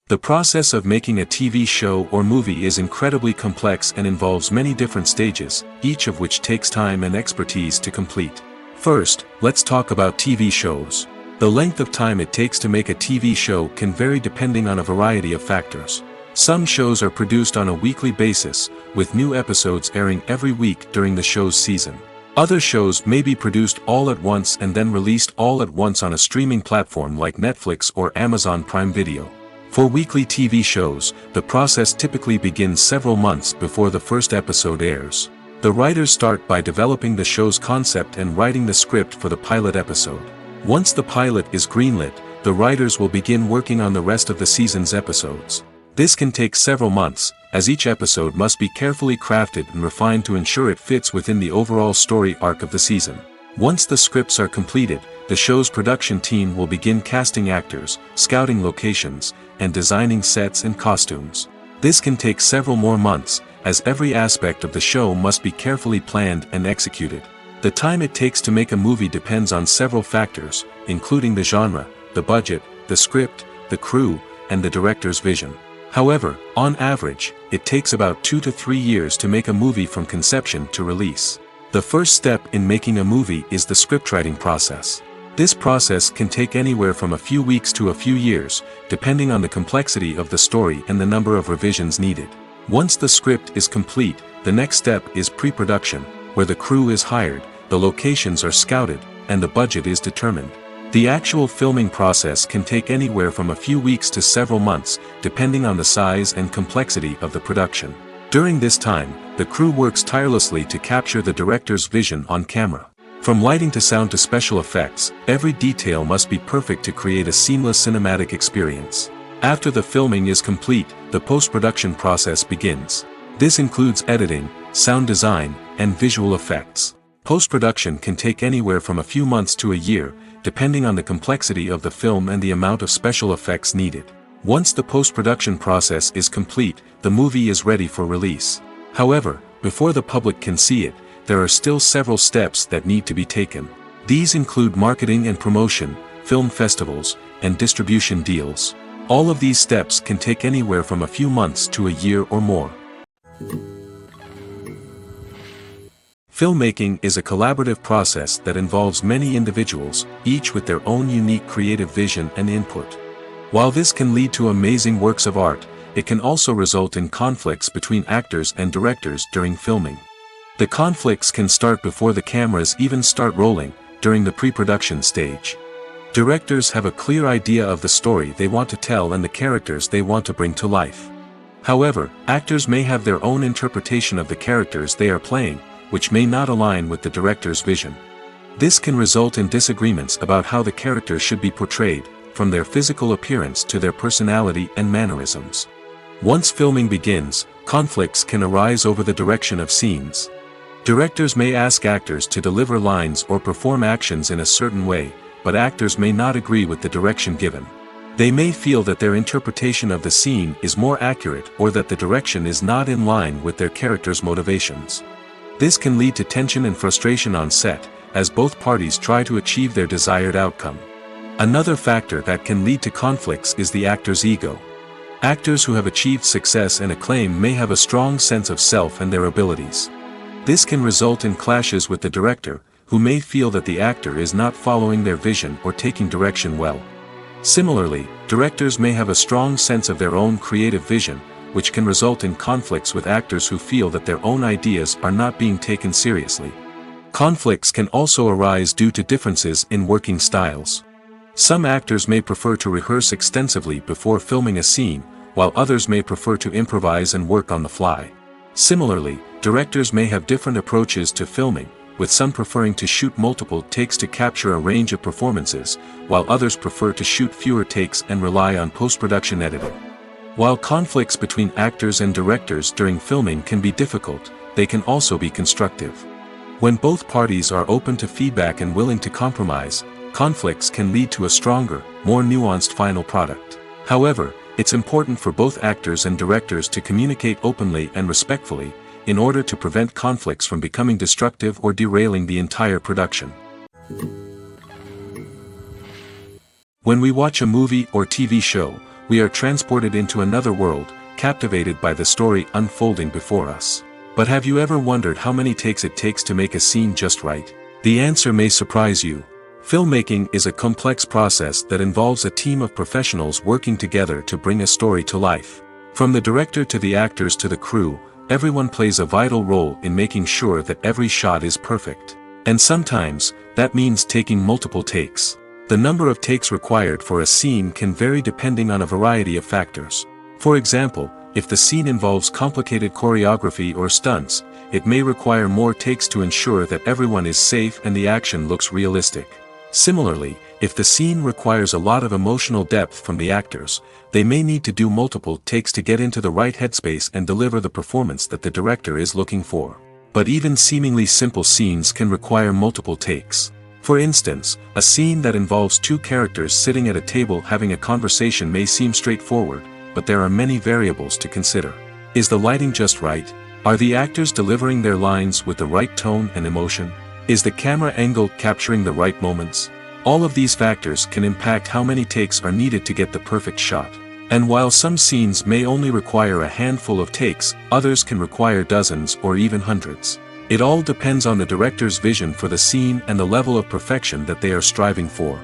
The process of making a TV show or movie is incredibly complex and involves many different stages, each of which takes time and expertise to complete. First, let's talk about TV shows. The length of time it takes to make a TV show can vary depending on a variety of factors. Some shows are produced on a weekly basis, with new episodes airing every week during the show's season. Other shows may be produced all at once and then released all at once on a streaming platform like Netflix or Amazon Prime Video. For weekly TV shows, the process typically begins several months before the first episode airs. The writers start by developing the show's concept and writing the script for the pilot episode. Once the pilot is greenlit, the writers will begin working on the rest of the season's episodes. This can take several months, as each episode must be carefully crafted and refined to ensure it fits within the overall story arc of the season. Once the scripts are completed, the show's production team will begin casting actors, scouting locations, and designing sets and costumes. This can take several more months, as every aspect of the show must be carefully planned and executed. The time it takes to make a movie depends on several factors, including the genre, the budget, the script, the crew, and the director's vision. However, on average, it takes about 2 to 3 years to make a movie from conception to release. The first step in making a movie is the scriptwriting process. This process can take anywhere from a few weeks to a few years, depending on the complexity of the story and the number of revisions needed. Once the script is complete, the next step is pre-production, where the crew is hired, the locations are scouted, and the budget is determined. The actual filming process can take anywhere from a few weeks to several months, depending on the size and complexity of the production. During this time, the crew works tirelessly to capture the director's vision on camera. From lighting to sound to special effects, every detail must be perfect to create a seamless cinematic experience. After the filming is complete, the post-production process begins. This includes editing, sound design, and visual effects. Post-production can take anywhere from a few months to a year, depending on the complexity of the film and the amount of special effects needed. Once the post-production process is complete, the movie is ready for release. However, before the public can see it, there are still several steps that need to be taken. These include marketing and promotion, film festivals, and distribution deals. All of these steps can take anywhere from a few months to a year or more. Filmmaking is a collaborative process that involves many individuals, each with their own unique creative vision and input. While this can lead to amazing works of art, it can also result in conflicts between actors and directors during filming. The conflicts can start before the cameras even start rolling, during the pre-production stage. Directors have a clear idea of the story they want to tell and the characters they want to bring to life. However, actors may have their own interpretation of the characters they are playing, which may not align with the director's vision. This can result in disagreements about how the characters should be portrayed, from their physical appearance to their personality and mannerisms. Once filming begins, conflicts can arise over the direction of scenes. Directors may ask actors to deliver lines or perform actions in a certain way, but actors may not agree with the direction given. They may feel that their interpretation of the scene is more accurate or that the direction is not in line with their character's motivations. This can lead to tension and frustration on set, as both parties try to achieve their desired outcome. Another factor that can lead to conflicts is the actor's ego. Actors who have achieved success and acclaim may have a strong sense of self and their abilities. This can result in clashes with the director, who may feel that the actor is not following their vision or taking direction well. Similarly, directors may have a strong sense of their own creative vision, which can result in conflicts with actors who feel that their own ideas are not being taken seriously. Conflicts can also arise due to differences in working styles. Some actors may prefer to rehearse extensively before filming a scene, while others may prefer to improvise and work on the fly. Similarly, directors may have different approaches to filming, with some preferring to shoot multiple takes to capture a range of performances, while others prefer to shoot fewer takes and rely on post-production editing. While conflicts between actors and directors during filming can be difficult, they can also be constructive. When both parties are open to feedback and willing to compromise, conflicts can lead to a stronger, more nuanced final product. However, it's important for both actors and directors to communicate openly and respectfully, in order to prevent conflicts from becoming destructive or derailing the entire production. When we watch a movie or TV show, we are transported into another world, captivated by the story unfolding before us. But have you ever wondered how many takes it takes to make a scene just right? The answer may surprise you. Filmmaking is a complex process that involves a team of professionals working together to bring a story to life. From the director to the actors to the crew, everyone plays a vital role in making sure that every shot is perfect. And sometimes, that means taking multiple takes. The number of takes required for a scene can vary depending on a variety of factors. For example, if the scene involves complicated choreography or stunts, it may require more takes to ensure that everyone is safe and the action looks realistic. Similarly, if the scene requires a lot of emotional depth from the actors, they may need to do multiple takes to get into the right headspace and deliver the performance that the director is looking for. But even seemingly simple scenes can require multiple takes. For instance, a scene that involves two characters sitting at a table having a conversation may seem straightforward, but there are many variables to consider. Is the lighting just right? Are the actors delivering their lines with the right tone and emotion? Is the camera angle capturing the right moments? All of these factors can impact how many takes are needed to get the perfect shot. And while some scenes may only require a handful of takes, others can require dozens or even hundreds. It all depends on the director's vision for the scene and the level of perfection that they are striving for.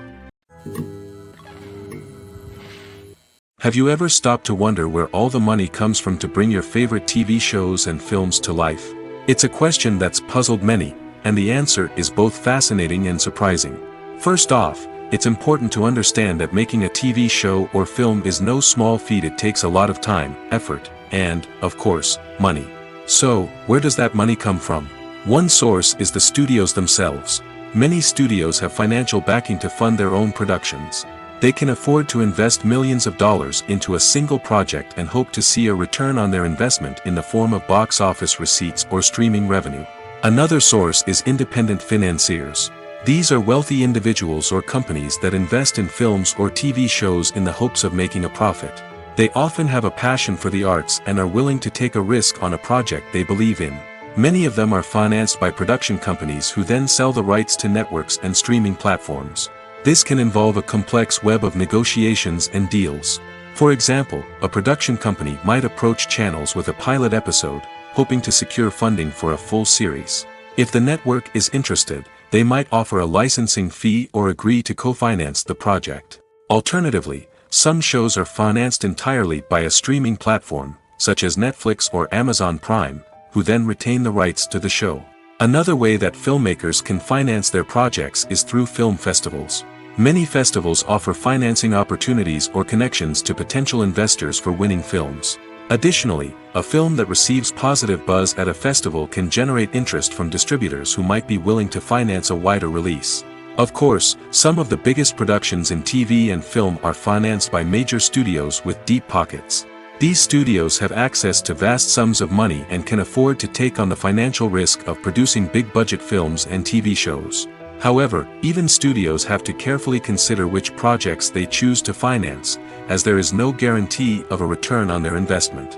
Have you ever stopped to wonder where all the money comes from to bring your favorite TV shows and films to life? It's a question that's puzzled many, and the answer is both fascinating and surprising. First off, it's important to understand that making a TV show or film is no small feat. It takes a lot of time, effort, and, of course, money. So, where does that money come from? One source is the studios themselves. Many studios have financial backing to fund their own productions. They can afford to invest millions of dollars into a single project and hope to see a return on their investment in the form of box office receipts or streaming revenue. Another source is independent financiers. These are wealthy individuals or companies that invest in films or TV shows in the hopes of making a profit. They often have a passion for the arts and are willing to take a risk on a project they believe in. Many of them are financed by production companies who then sell the rights to networks and streaming platforms. This can involve a complex web of negotiations and deals. For example, a production company might approach channels with a pilot episode, hoping to secure funding for a full series. If the network is interested, they might offer a licensing fee or agree to co-finance the project. Alternatively, some shows are financed entirely by a streaming platform, such as Netflix or Amazon Prime, who then retain the rights to the show. Another way that filmmakers can finance their projects is through film festivals. Many festivals offer financing opportunities or connections to potential investors for winning films. Additionally, a film that receives positive buzz at a festival can generate interest from distributors who might be willing to finance a wider release. Of course, some of the biggest productions in TV and film are financed by major studios with deep pockets. These studios have access to vast sums of money and can afford to take on the financial risk of producing big-budget films and TV shows. However, even studios have to carefully consider which projects they choose to finance, as there is no guarantee of a return on their investment.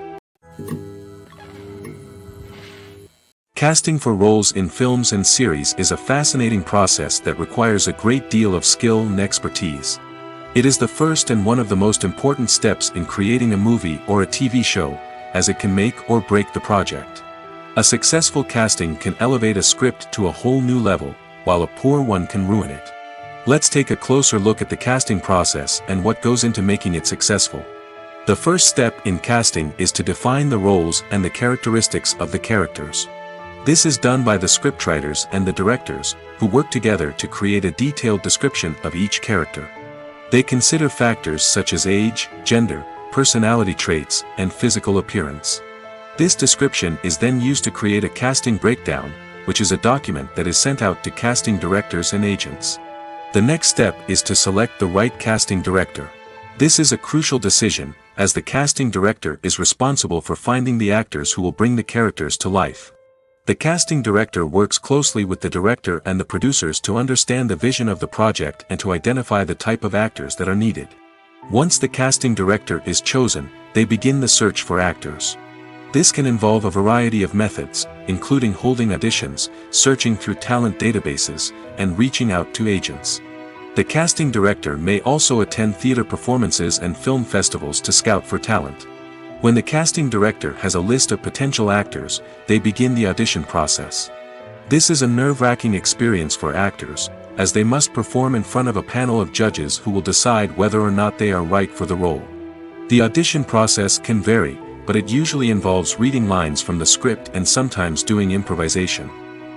Casting for roles in films and series is a fascinating process that requires a great deal of skill and expertise. It is the first and one of the most important steps in creating a movie or a TV show, as it can make or break the project. A successful casting can elevate a script to a whole new level, while a poor one can ruin it. Let's take a closer look at the casting process and what goes into making it successful. The first step in casting is to define the roles and the characteristics of the characters. This is done by the scriptwriters and the directors, who work together to create a detailed description of each character. They consider factors such as age, gender, personality traits, and physical appearance. This description is then used to create a casting breakdown, which is a document that is sent out to casting directors and agents. The next step is to select the right casting director. This is a crucial decision, as the casting director is responsible for finding the actors who will bring the characters to life. The casting director works closely with the director and the producers to understand the vision of the project and to identify the type of actors that are needed. Once the casting director is chosen, they begin the search for actors. This can involve a variety of methods, including holding auditions, searching through talent databases, and reaching out to agents. The casting director may also attend theater performances and film festivals to scout for talent. When the casting director has a list of potential actors, they begin the audition process. This is a nerve-wracking experience for actors, as they must perform in front of a panel of judges who will decide whether or not they are right for the role. The audition process can vary, but it usually involves reading lines from the script and sometimes doing improvisation.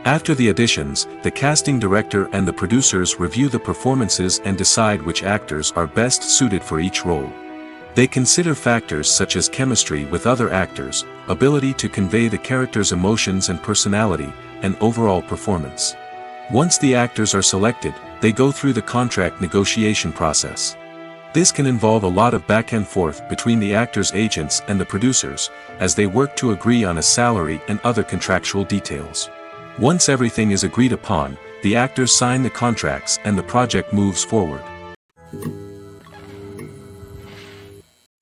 After the auditions, the casting director and the producers review the performances and decide which actors are best suited for each role. They consider factors such as chemistry with other actors, ability to convey the character's emotions and personality, and overall performance. Once the actors are selected, they go through the contract negotiation process. This can involve a lot of back and forth between the actors' agents and the producers, as they work to agree on a salary and other contractual details. Once everything is agreed upon, the actors sign the contracts and the project moves forward.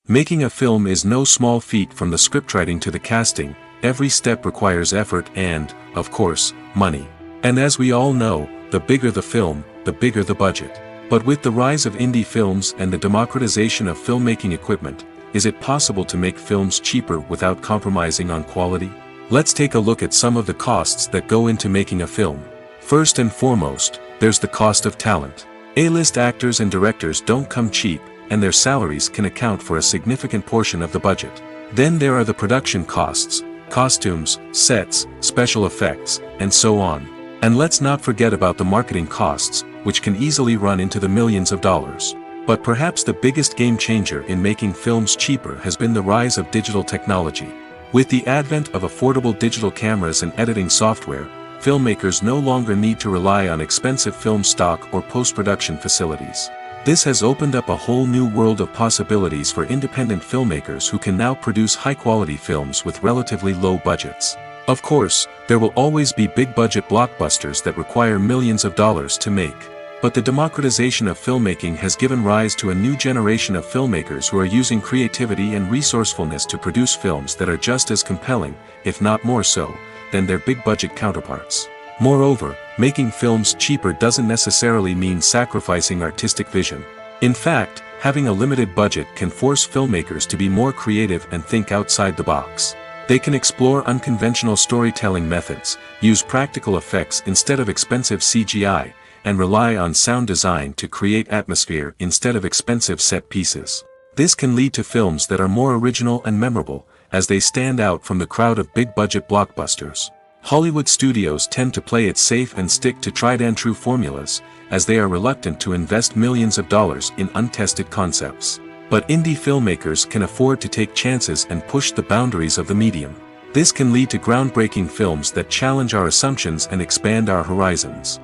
Making a film is no small feat. From the scriptwriting to the casting, every step requires effort and, of course, money. And as we all know, the bigger the film, the bigger the budget. But with the rise of indie films and the democratization of filmmaking equipment, is it possible to make films cheaper without compromising on quality? Let's take a look at some of the costs that go into making a film. First and foremost, there's the cost of talent. A-list actors and directors don't come cheap, and their salaries can account for a significant portion of the budget. Then there are the production costs, costumes, sets, special effects, and so on. And let's not forget about the marketing costs, which can easily run into the millions of dollars. But perhaps the biggest game changer in making films cheaper has been the rise of digital technology. With the advent of affordable digital cameras and editing software, filmmakers no longer need to rely on expensive film stock or post-production facilities. This has opened up a whole new world of possibilities for independent filmmakers who can now produce high-quality films with relatively low budgets. Of course, there will always be big-budget blockbusters that require millions of dollars to make. But the democratization of filmmaking has given rise to a new generation of filmmakers who are using creativity and resourcefulness to produce films that are just as compelling, if not more so, than their big-budget counterparts. Moreover, making films cheaper doesn't necessarily mean sacrificing artistic vision. In fact, having a limited budget can force filmmakers to be more creative and think outside the box. They can explore unconventional storytelling methods, use practical effects instead of expensive CGI, and rely on sound design to create atmosphere instead of expensive set pieces. This can lead to films that are more original and memorable, as they stand out from the crowd of big-budget blockbusters. Hollywood studios tend to play it safe and stick to tried-and-true formulas, as they are reluctant to invest millions of dollars in untested concepts. But indie filmmakers can afford to take chances and push the boundaries of the medium. This can lead to groundbreaking films that challenge our assumptions and expand our horizons.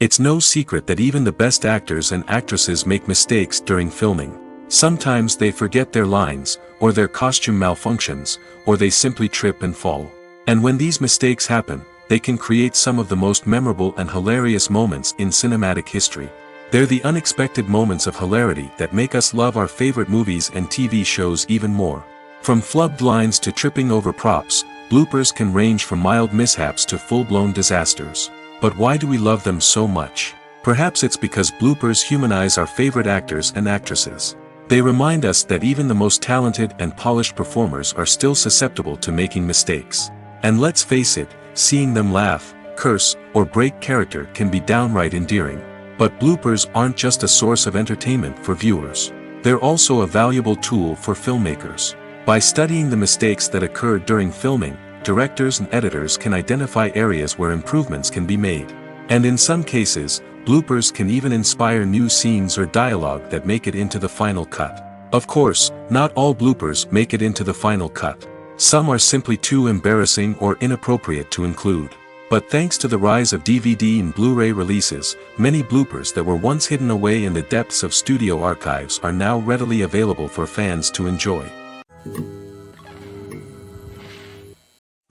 It's no secret that even the best actors and actresses make mistakes during filming. Sometimes they forget their lines, or their costume malfunctions, or they simply trip and fall. And when these mistakes happen, they can create some of the most memorable and hilarious moments in cinematic history. They're the unexpected moments of hilarity that make us love our favorite movies and TV shows even more. From flubbed lines to tripping over props, bloopers can range from mild mishaps to full-blown disasters. But why do we love them so much? Perhaps it's because bloopers humanize our favorite actors and actresses. They remind us that even the most talented and polished performers are still susceptible to making mistakes. And let's face it, seeing them laugh, curse, or break character can be downright endearing. But bloopers aren't just a source of entertainment for viewers. They're also a valuable tool for filmmakers. By studying the mistakes that occurred during filming, directors and editors can identify areas where improvements can be made. And in some cases, bloopers can even inspire new scenes or dialogue that make it into the final cut. Of course, not all bloopers make it into the final cut. Some are simply too embarrassing or inappropriate to include. But thanks to the rise of DVD and Blu-ray releases, many bloopers that were once hidden away in the depths of studio archives are now readily available for fans to enjoy.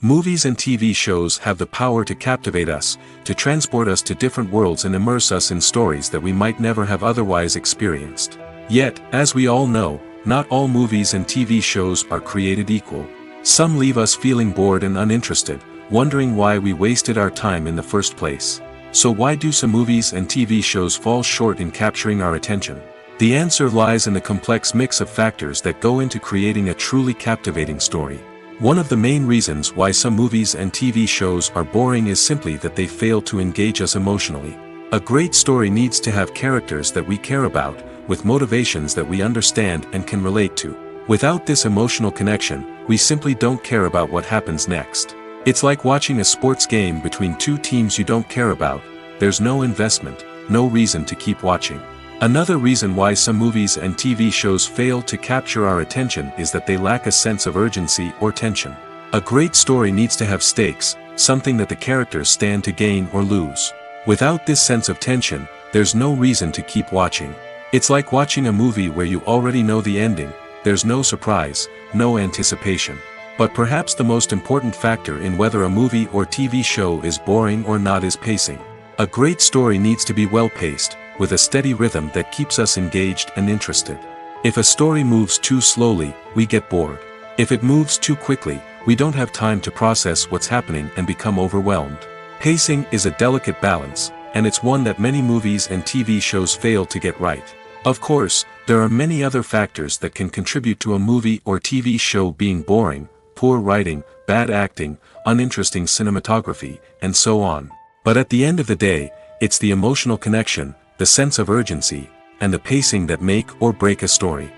Movies and TV shows have the power to captivate us, to transport us to different worlds and immerse us in stories that we might never have otherwise experienced. Yet, as we all know, not all movies and TV shows are created equal. Some leave us feeling bored and uninterested, wondering why we wasted our time in the first place. So why do some movies and TV shows fall short in capturing our attention? The answer lies in the complex mix of factors that go into creating a truly captivating story. One of the main reasons why some movies and TV shows are boring is simply that they fail to engage us emotionally. A great story needs to have characters that we care about, with motivations that we understand and can relate to. Without this emotional connection, we simply don't care about what happens next. It's like watching a sports game between two teams you don't care about. There's no investment, no reason to keep watching. Another reason why some movies and TV shows fail to capture our attention is that they lack a sense of urgency or tension. A great story needs to have stakes, something that the characters stand to gain or lose. Without this sense of tension, there's no reason to keep watching. It's like watching a movie where you already know the ending. There's no surprise, no anticipation. But perhaps the most important factor in whether a movie or TV show is boring or not is pacing. A great story needs to be well-paced, with a steady rhythm that keeps us engaged and interested. If a story moves too slowly, we get bored. If it moves too quickly, we don't have time to process what's happening and become overwhelmed. Pacing is a delicate balance, and it's one that many movies and TV shows fail to get right. Of course, there are many other factors that can contribute to a movie or TV show being boring: poor writing, bad acting, uninteresting cinematography, and so on. But at the end of the day, it's the emotional connection, the sense of urgency, and the pacing that make or break a story.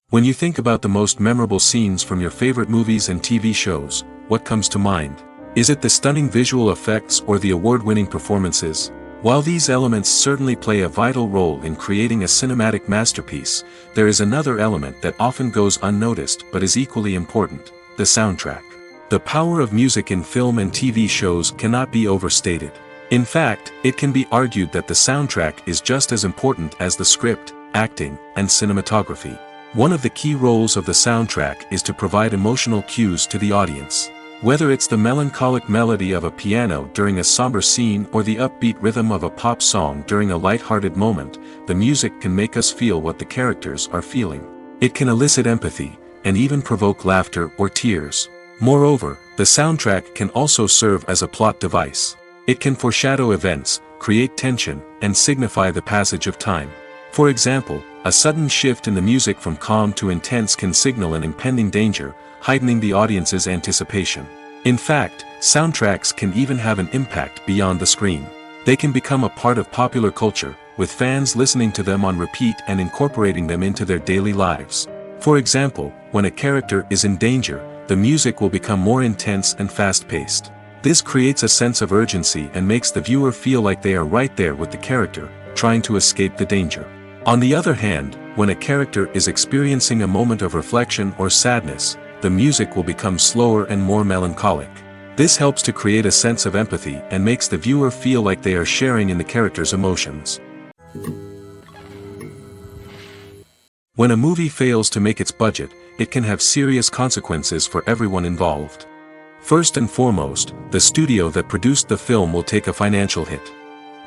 When you think about the most memorable scenes from your favorite movies and TV shows, what comes to mind? Is it the stunning visual effects or the award-winning performances? While these elements certainly play a vital role in creating a cinematic masterpiece, there is another element that often goes unnoticed but is equally important: the soundtrack. The power of music in film and TV shows cannot be overstated. In fact, it can be argued that the soundtrack is just as important as the script, acting, and cinematography. One of the key roles of the soundtrack is to provide emotional cues to the audience. Whether it's the melancholic melody of a piano during a somber scene or the upbeat rhythm of a pop song during a light-hearted moment, the music can make us feel what the characters are feeling. It can elicit empathy, and even provoke laughter or tears. Moreover, the soundtrack can also serve as a plot device. It can foreshadow events, create tension, and signify the passage of time. For example, a sudden shift in the music from calm to intense can signal an impending danger, heightening the audience's anticipation. In fact, soundtracks can even have an impact beyond the screen. They can become a part of popular culture, with fans listening to them on repeat and incorporating them into their daily lives. For example, when a character is in danger, the music will become more intense and fast-paced. This creates a sense of urgency and makes the viewer feel like they are right there with the character, trying to escape the danger. On the other hand, when a character is experiencing a moment of reflection or sadness, the music will become slower and more melancholic. This helps to create a sense of empathy and makes the viewer feel like they are sharing in the character's emotions. When a movie fails to make its budget, it can have serious consequences for everyone involved. First and foremost, the studio that produced the film will take a financial hit.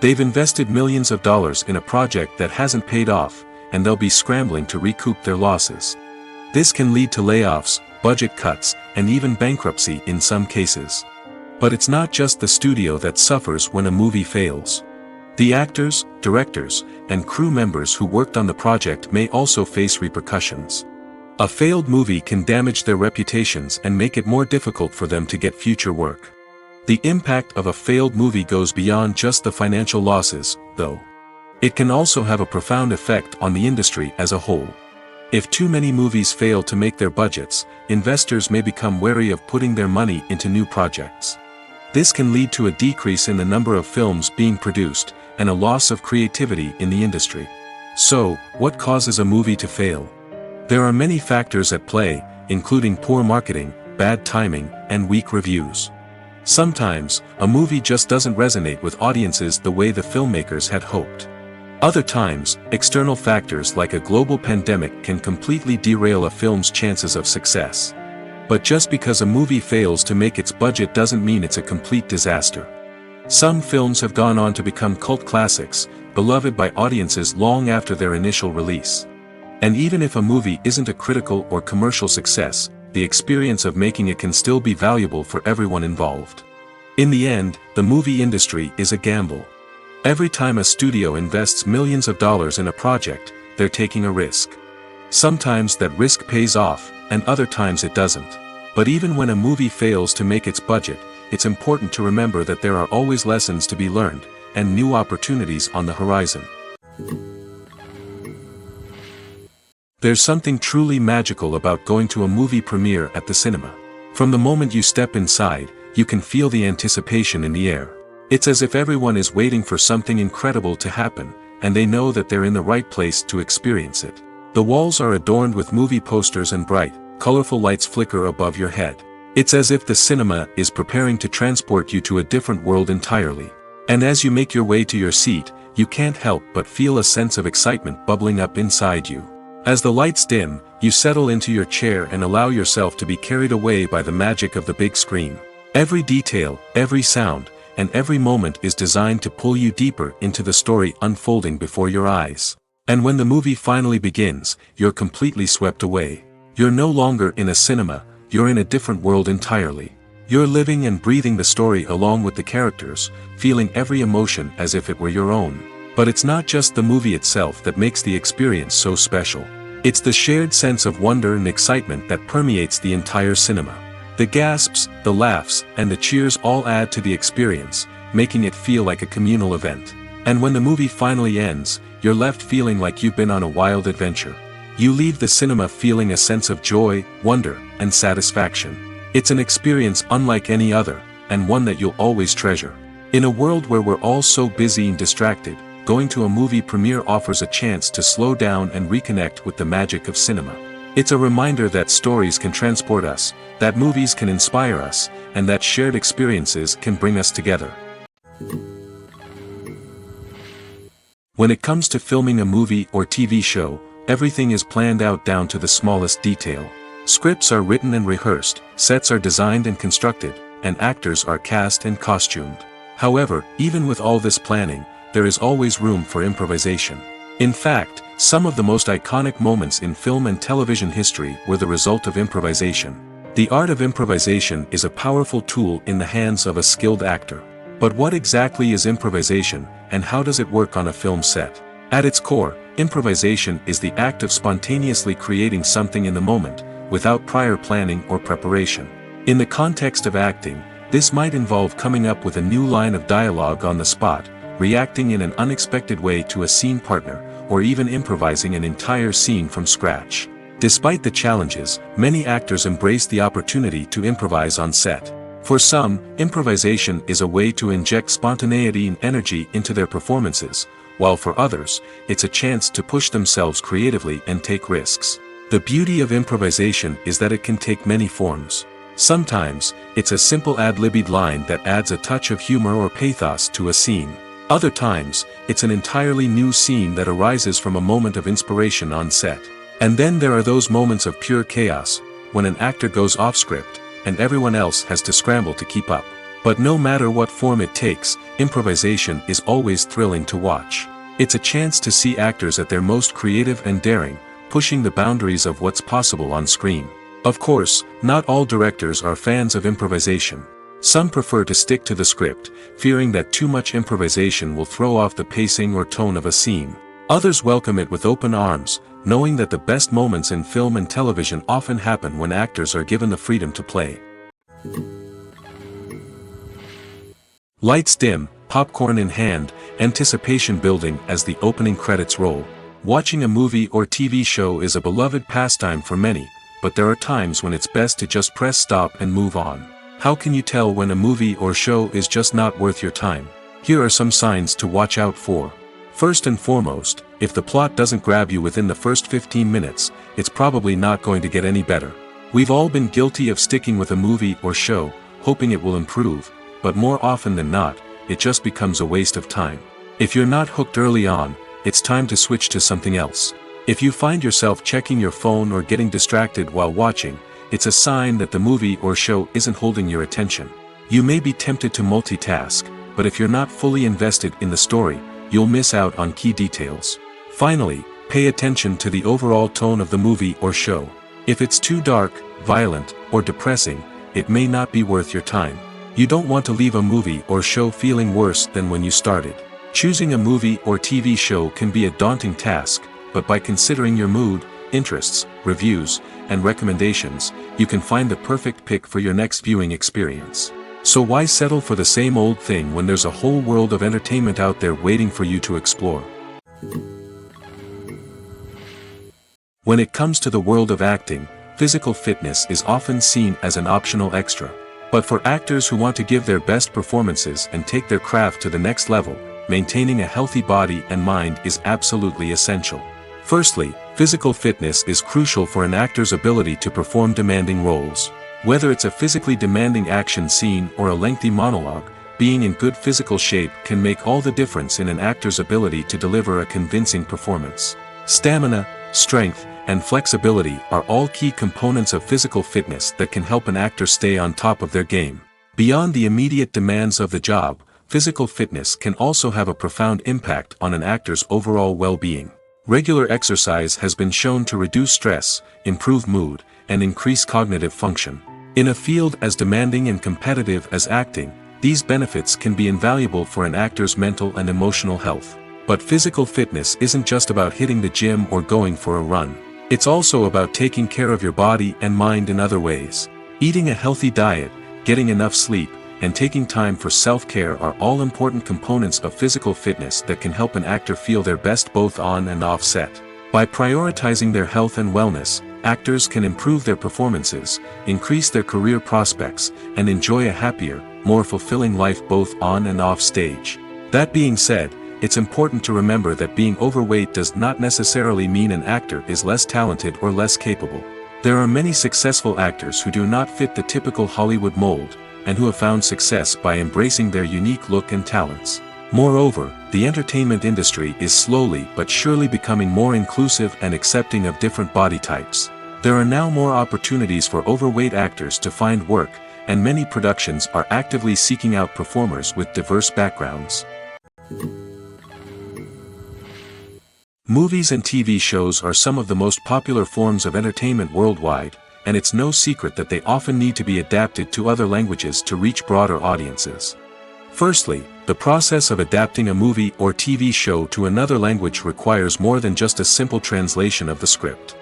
They've invested millions of dollars in a project that hasn't paid off, and they'll be scrambling to recoup their losses. This can lead to layoffs, budget cuts, and even bankruptcy in some cases. But it's not just the studio that suffers when a movie fails. The actors, directors, and crew members who worked on the project may also face repercussions. A failed movie can damage their reputations and make it more difficult for them to get future work. The impact of a failed movie goes beyond just the financial losses, though. It can also have a profound effect on the industry as a whole. If too many movies fail to make their budgets, investors may become wary of putting their money into new projects. This can lead to a decrease in the number of films being produced, and a loss of creativity in the industry. So, what causes a movie to fail? There are many factors at play, including poor marketing, bad timing, and weak reviews. Sometimes, a movie just doesn't resonate with audiences the way the filmmakers had hoped. Other times, external factors like a global pandemic can completely derail a film's chances of success. But just because a movie fails to make its budget doesn't mean it's a complete disaster. Some films have gone on to become cult classics, beloved by audiences long after their initial release. And even if a movie isn't a critical or commercial success, the experience of making it can still be valuable for everyone involved. In the end, the movie industry is a gamble. Every time a studio invests millions of dollars in a project, they're taking a risk. Sometimes that risk pays off, and other times it doesn't. But even when a movie fails to make its budget, it's important to remember that there are always lessons to be learned, and new opportunities on the horizon. There's something truly magical about going to a movie premiere at the cinema. From the moment you step inside, you can feel the anticipation in the air. It's as if everyone is waiting for something incredible to happen, and they know that they're in the right place to experience it. The walls are adorned with movie posters and bright, colorful lights flicker above your head. It's as if the cinema is preparing to transport you to a different world entirely. And as you make your way to your seat, you can't help but feel a sense of excitement bubbling up inside you. As the lights dim, you settle into your chair and allow yourself to be carried away by the magic of the big screen. Every detail, every sound, and every moment is designed to pull you deeper into the story unfolding before your eyes. And when the movie finally begins, you're completely swept away. You're no longer in a cinema, you're in a different world entirely. You're living and breathing the story along with the characters, feeling every emotion as if it were your own. But it's not just the movie itself that makes the experience so special. It's the shared sense of wonder and excitement that permeates the entire cinema. The gasps, the laughs, and the cheers all add to the experience, making it feel like a communal event. And when the movie finally ends, you're left feeling like you've been on a wild adventure. You leave the cinema feeling a sense of joy, wonder, and satisfaction. It's an experience unlike any other, and one that you'll always treasure. In a world where we're all so busy and distracted, going to a movie premiere offers a chance to slow down and reconnect with the magic of cinema. It's a reminder that stories can transport us, that movies can inspire us, and that shared experiences can bring us together. When it comes to filming a movie or TV show, everything is planned out down to the smallest detail. Scripts are written and rehearsed, sets are designed and constructed, and actors are cast and costumed. However, even with all this planning, there is always room for improvisation. In fact, some of the most iconic moments in film and television history were the result of improvisation. The art of improvisation is a powerful tool in the hands of a skilled actor. But what exactly is improvisation, and how does it work on a film set? At its core, improvisation is the act of spontaneously creating something in the moment, without prior planning or preparation. In the context of acting, this might involve coming up with a new line of dialogue on the spot, reacting in an unexpected way to a scene partner, or even improvising an entire scene from scratch. Despite the challenges, many actors embrace the opportunity to improvise on set. For some, improvisation is a way to inject spontaneity and energy into their performances, while for others, it's a chance to push themselves creatively and take risks. The beauty of improvisation is that it can take many forms. Sometimes, it's a simple ad-libbed line that adds a touch of humor or pathos to a scene. Other times, it's an entirely new scene that arises from a moment of inspiration on set. And then there are those moments of pure chaos, when an actor goes off script, and everyone else has to scramble to keep up. But no matter what form it takes, improvisation is always thrilling to watch. It's a chance to see actors at their most creative and daring, pushing the boundaries of what's possible on screen. Of course, not all directors are fans of improvisation. Some prefer to stick to the script, fearing that too much improvisation will throw off the pacing or tone of a scene. Others welcome it with open arms, knowing that the best moments in film and television often happen when actors are given the freedom to play. Lights dim, popcorn in hand, anticipation building as the opening credits roll. Watching a movie or TV show is a beloved pastime for many, but there are times when it's best to just press stop and move on. How can you tell when a movie or show is just not worth your time? Here are some signs to watch out for. First and foremost, if the plot doesn't grab you within the first 15 minutes, it's probably not going to get any better. We've all been guilty of sticking with a movie or show, hoping it will improve, but more often than not, it just becomes a waste of time. If you're not hooked early on, it's time to switch to something else. If you find yourself checking your phone or getting distracted while watching, it's a sign that the movie or show isn't holding your attention. You may be tempted to multitask, but if you're not fully invested in the story, you'll miss out on key details. Finally, pay attention to the overall tone of the movie or show. If it's too dark, violent, or depressing, it may not be worth your time. You don't want to leave a movie or show feeling worse than when you started. Choosing a movie or TV show can be a daunting task, but by considering your mood, interests, reviews, and recommendations, you can find the perfect pick for your next viewing experience. So why settle for the same old thing when there's a whole world of entertainment out there waiting for you to explore? When it comes to the world of acting, physical fitness is often seen as an optional extra. But for actors who want to give their best performances and take their craft to the next level, maintaining a healthy body and mind is absolutely essential. Firstly, physical fitness is crucial for an actor's ability to perform demanding roles. Whether it's a physically demanding action scene or a lengthy monologue, being in good physical shape can make all the difference in an actor's ability to deliver a convincing performance. Stamina, strength, and flexibility are all key components of physical fitness that can help an actor stay on top of their game. Beyond the immediate demands of the job, physical fitness can also have a profound impact on an actor's overall well-being. Regular exercise has been shown to reduce stress, improve mood, and increase cognitive function. In a field as demanding and competitive as acting, these benefits can be invaluable for an actor's mental and emotional health. But physical fitness isn't just about hitting the gym or going for a run. It's also about taking care of your body and mind in other ways. Eating a healthy diet, getting enough sleep, and taking time for self-care are all important components of physical fitness that can help an actor feel their best both on and off set. By prioritizing their health and wellness, actors can improve their performances, increase their career prospects, and enjoy a happier, more fulfilling life both on and off stage. That being said, it's important to remember that being overweight does not necessarily mean an actor is less talented or less capable. There are many successful actors who do not fit the typical Hollywood mold, and who have found success by embracing their unique look and talents. Moreover, the entertainment industry is slowly but surely becoming more inclusive and accepting of different body types. There are now more opportunities for overweight actors to find work, and many productions are actively seeking out performers with diverse backgrounds. Movies and TV shows are some of the most popular forms of entertainment worldwide, and it's no secret that they often need to be adapted to other languages to reach broader audiences. Firstly, the process of adapting a movie or TV show to another language requires more than just a simple translation of the script.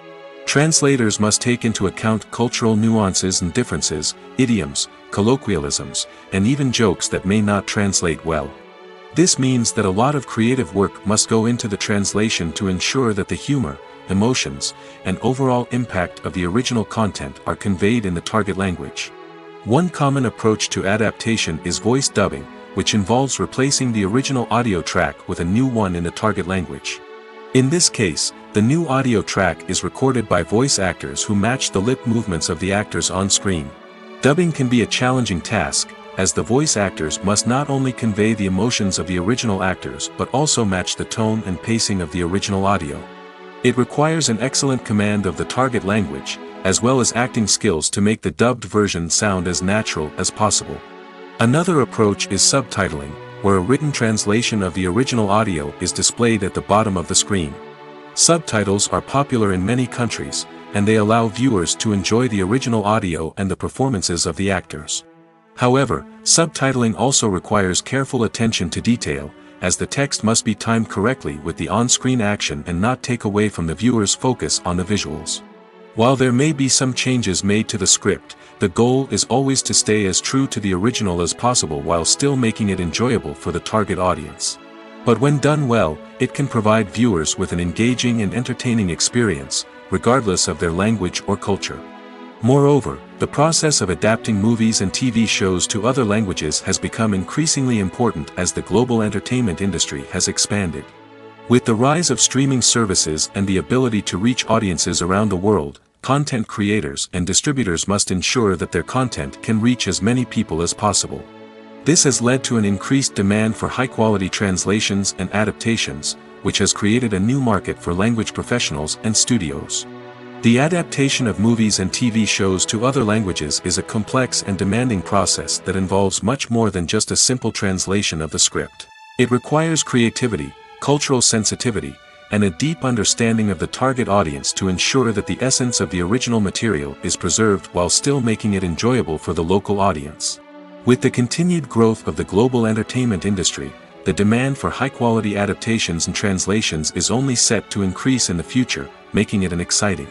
Translators must take into account cultural nuances and differences, idioms, colloquialisms, and even jokes that may not translate well. This means that a lot of creative work must go into the translation to ensure that the humor, emotions, and overall impact of the original content are conveyed in the target language. One common approach to adaptation is voice dubbing, which involves replacing the original audio track with a new one in the target language. In this case, the new audio track is recorded by voice actors who match the lip movements of the actors on screen. Dubbing can be a challenging task, as the voice actors must not only convey the emotions of the original actors but also match the tone and pacing of the original audio. It requires an excellent command of the target language, as well as acting skills to make the dubbed version sound as natural as possible. Another approach is subtitling, where a written translation of the original audio is displayed at the bottom of the screen. Subtitles are popular in many countries, and they allow viewers to enjoy the original audio and the performances of the actors. However, subtitling also requires careful attention to detail, as the text must be timed correctly with the on-screen action and not take away from the viewer's focus on the visuals. While there may be some changes made to the script, the goal is always to stay as true to the original as possible while still making it enjoyable for the target audience. But when done well, it can provide viewers with an engaging and entertaining experience, regardless of their language or culture. Moreover, the process of adapting movies and TV shows to other languages has become increasingly important as the global entertainment industry has expanded. With the rise of streaming services and the ability to reach audiences around the world, content creators and distributors must ensure that their content can reach as many people as possible. This has led to an increased demand for high-quality translations and adaptations, which has created a new market for language professionals and studios. The adaptation of movies and TV shows to other languages is a complex and demanding process that involves much more than just a simple translation of the script. It requires creativity, cultural sensitivity, and a deep understanding of the target audience to ensure that the essence of the original material is preserved while still making it enjoyable for the local audience. With the continued growth of the global entertainment industry, the demand for high-quality adaptations and translations is only set to increase in the future, making it an exciting.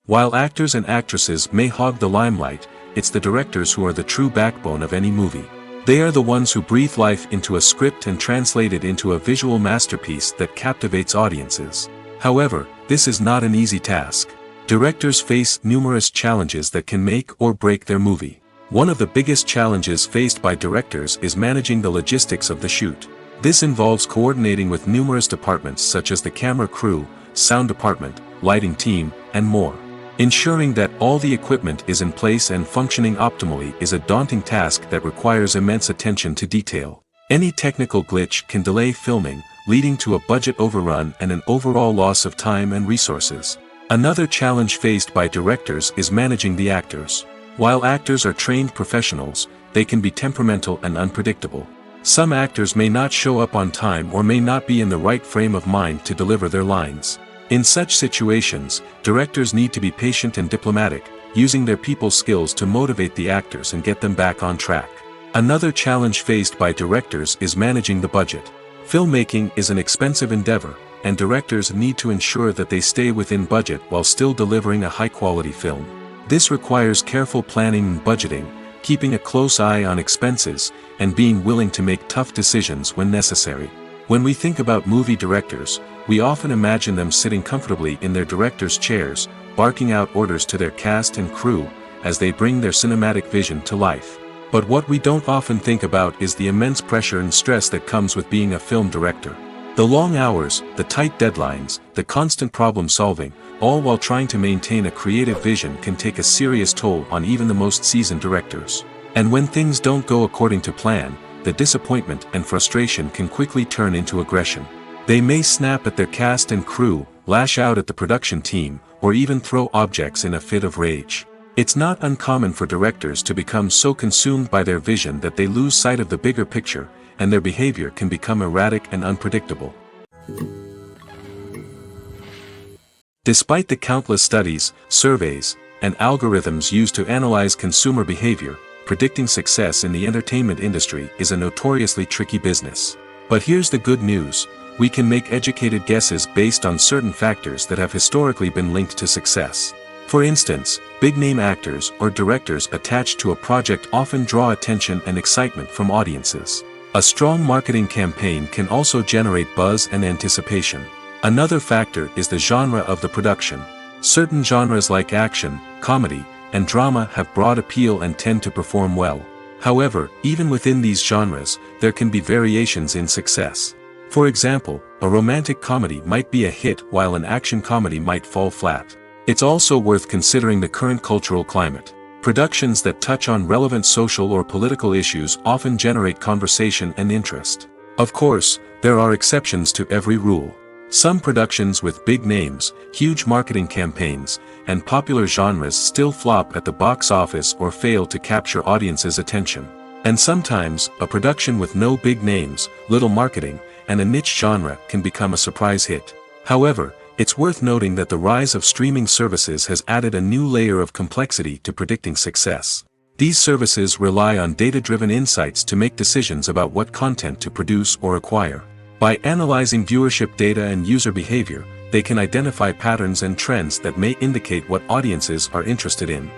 While actors and actresses may hog the limelight, it's the directors who are the true backbone of any movie. They are the ones who breathe life into a script and translate it into a visual masterpiece that captivates audiences. However, this is not an easy task. Directors face numerous challenges that can make or break their movie. One of the biggest challenges faced by directors is managing the logistics of the shoot. This involves coordinating with numerous departments such as the camera crew, sound department, lighting team, and more. Ensuring that all the equipment is in place and functioning optimally is a daunting task that requires immense attention to detail. Any technical glitch can delay filming, leading to a budget overrun and an overall loss of time and resources. Another challenge faced by directors is managing the actors. While actors are trained professionals, they can be temperamental and unpredictable. Some actors may not show up on time or may not be in the right frame of mind to deliver their lines. In such situations, directors need to be patient and diplomatic, using their people skills to motivate the actors and get them back on track. Another challenge faced by directors is managing the budget. Filmmaking is an expensive endeavor, and directors need to ensure that they stay within budget while still delivering a high-quality film. This requires careful planning and budgeting, keeping a close eye on expenses, and being willing to make tough decisions when necessary. When we think about movie directors, we often imagine them sitting comfortably in their director's chairs, barking out orders to their cast and crew, as they bring their cinematic vision to life. But what we don't often think about is the immense pressure and stress that comes with being a film director. The long hours, the tight deadlines, the constant problem solving, all while trying to maintain a creative vision can take a serious toll on even the most seasoned directors. And when things don't go according to plan, the disappointment and frustration can quickly turn into aggression. They may snap at their cast and crew, lash out at the production team, or even throw objects in a fit of rage. It's not uncommon for directors to become so consumed by their vision that they lose sight of the bigger picture, and their behavior can become erratic and unpredictable. Despite the countless studies, surveys, and algorithms used to analyze consumer behavior, predicting success in the entertainment industry is a notoriously tricky business. But here's the good news: we can make educated guesses based on certain factors that have historically been linked to success. For instance, big-name actors or directors attached to a project often draw attention and excitement from audiences. A strong marketing campaign can also generate buzz and anticipation. Another factor is the genre of the production. Certain genres like action, comedy, and drama have broad appeal and tend to perform well. However, even within these genres, there can be variations in success. For example, a romantic comedy might be a hit while an action comedy might fall flat. It's also worth considering the current cultural climate. Productions that touch on relevant social or political issues often generate conversation and interest. Of course, there are exceptions to every rule. Some productions with big names, huge marketing campaigns, and popular genres still flop at the box office or fail to capture audiences' attention. And sometimes, a production with no big names, little marketing, and a niche genre can become a surprise hit. However, it's worth noting that the rise of streaming services has added a new layer of complexity to predicting success. These services rely on data-driven insights to make decisions about what content to produce or acquire. By analyzing viewership data and user behavior, they can identify patterns and trends that may indicate what audiences are interested in.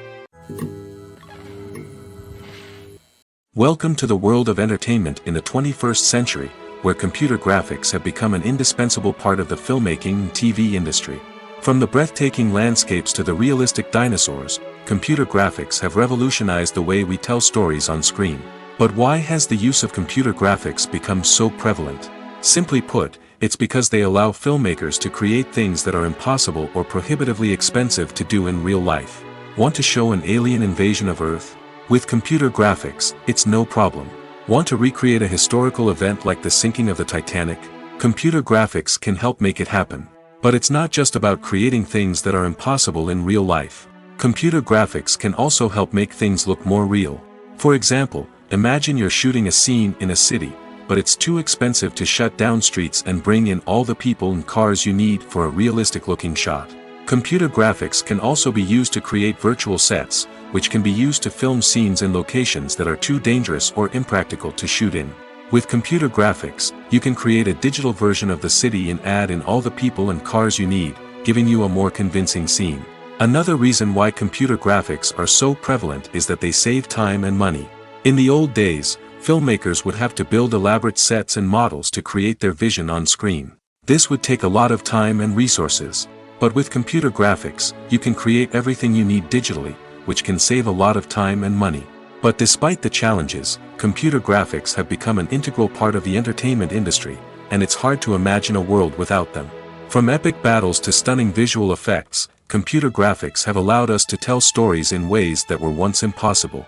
Welcome to the world of entertainment in the 21st century, where computer graphics have become an indispensable part of the filmmaking and TV industry. From the breathtaking landscapes to the realistic dinosaurs, computer graphics have revolutionized the way we tell stories on screen. But why has the use of computer graphics become so prevalent? Simply put, it's because they allow filmmakers to create things that are impossible or prohibitively expensive to do in real life. Want to show an alien invasion of Earth? With computer graphics, it's no problem. Want to recreate a historical event like the sinking of the Titanic? Computer graphics can help make it happen. But it's not just about creating things that are impossible in real life. Computer graphics can also help make things look more real. For example, imagine you're shooting a scene in a city, but it's too expensive to shut down streets and bring in all the people and cars you need for a realistic-looking shot. Computer graphics can also be used to create virtual sets, which can be used to film scenes in locations that are too dangerous or impractical to shoot in. With computer graphics, you can create a digital version of the city and add in all the people and cars you need, giving you a more convincing scene. Another reason why computer graphics are so prevalent is that they save time and money. In the old days, filmmakers would have to build elaborate sets and models to create their vision on screen. This would take a lot of time and resources. But with computer graphics, you can create everything you need digitally, which can save a lot of time and money. But despite the challenges, computer graphics have become an integral part of the entertainment industry, and it's hard to imagine a world without them. From epic battles to stunning visual effects, computer graphics have allowed us to tell stories in ways that were once impossible.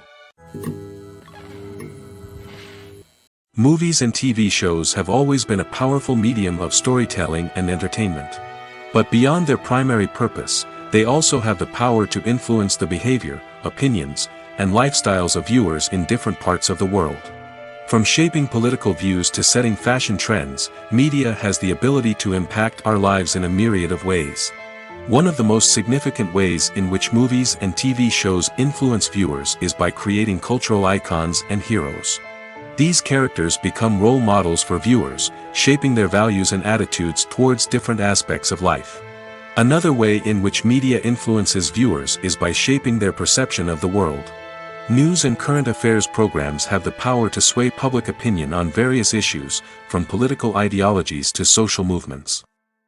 Movies and TV shows have always been a powerful medium of storytelling and entertainment. But beyond their primary purpose, they also have the power to influence the behavior, opinions, and lifestyles of viewers in different parts of the world. From shaping political views to setting fashion trends, media has the ability to impact our lives in a myriad of ways. One of the most significant ways in which movies and TV shows influence viewers is by creating cultural icons and heroes. These characters become role models for viewers, shaping their values and attitudes towards different aspects of life. Another way in which media influences viewers is by shaping their perception of the world. News and current affairs programs have the power to sway public opinion on various issues, from political ideologies to social movements.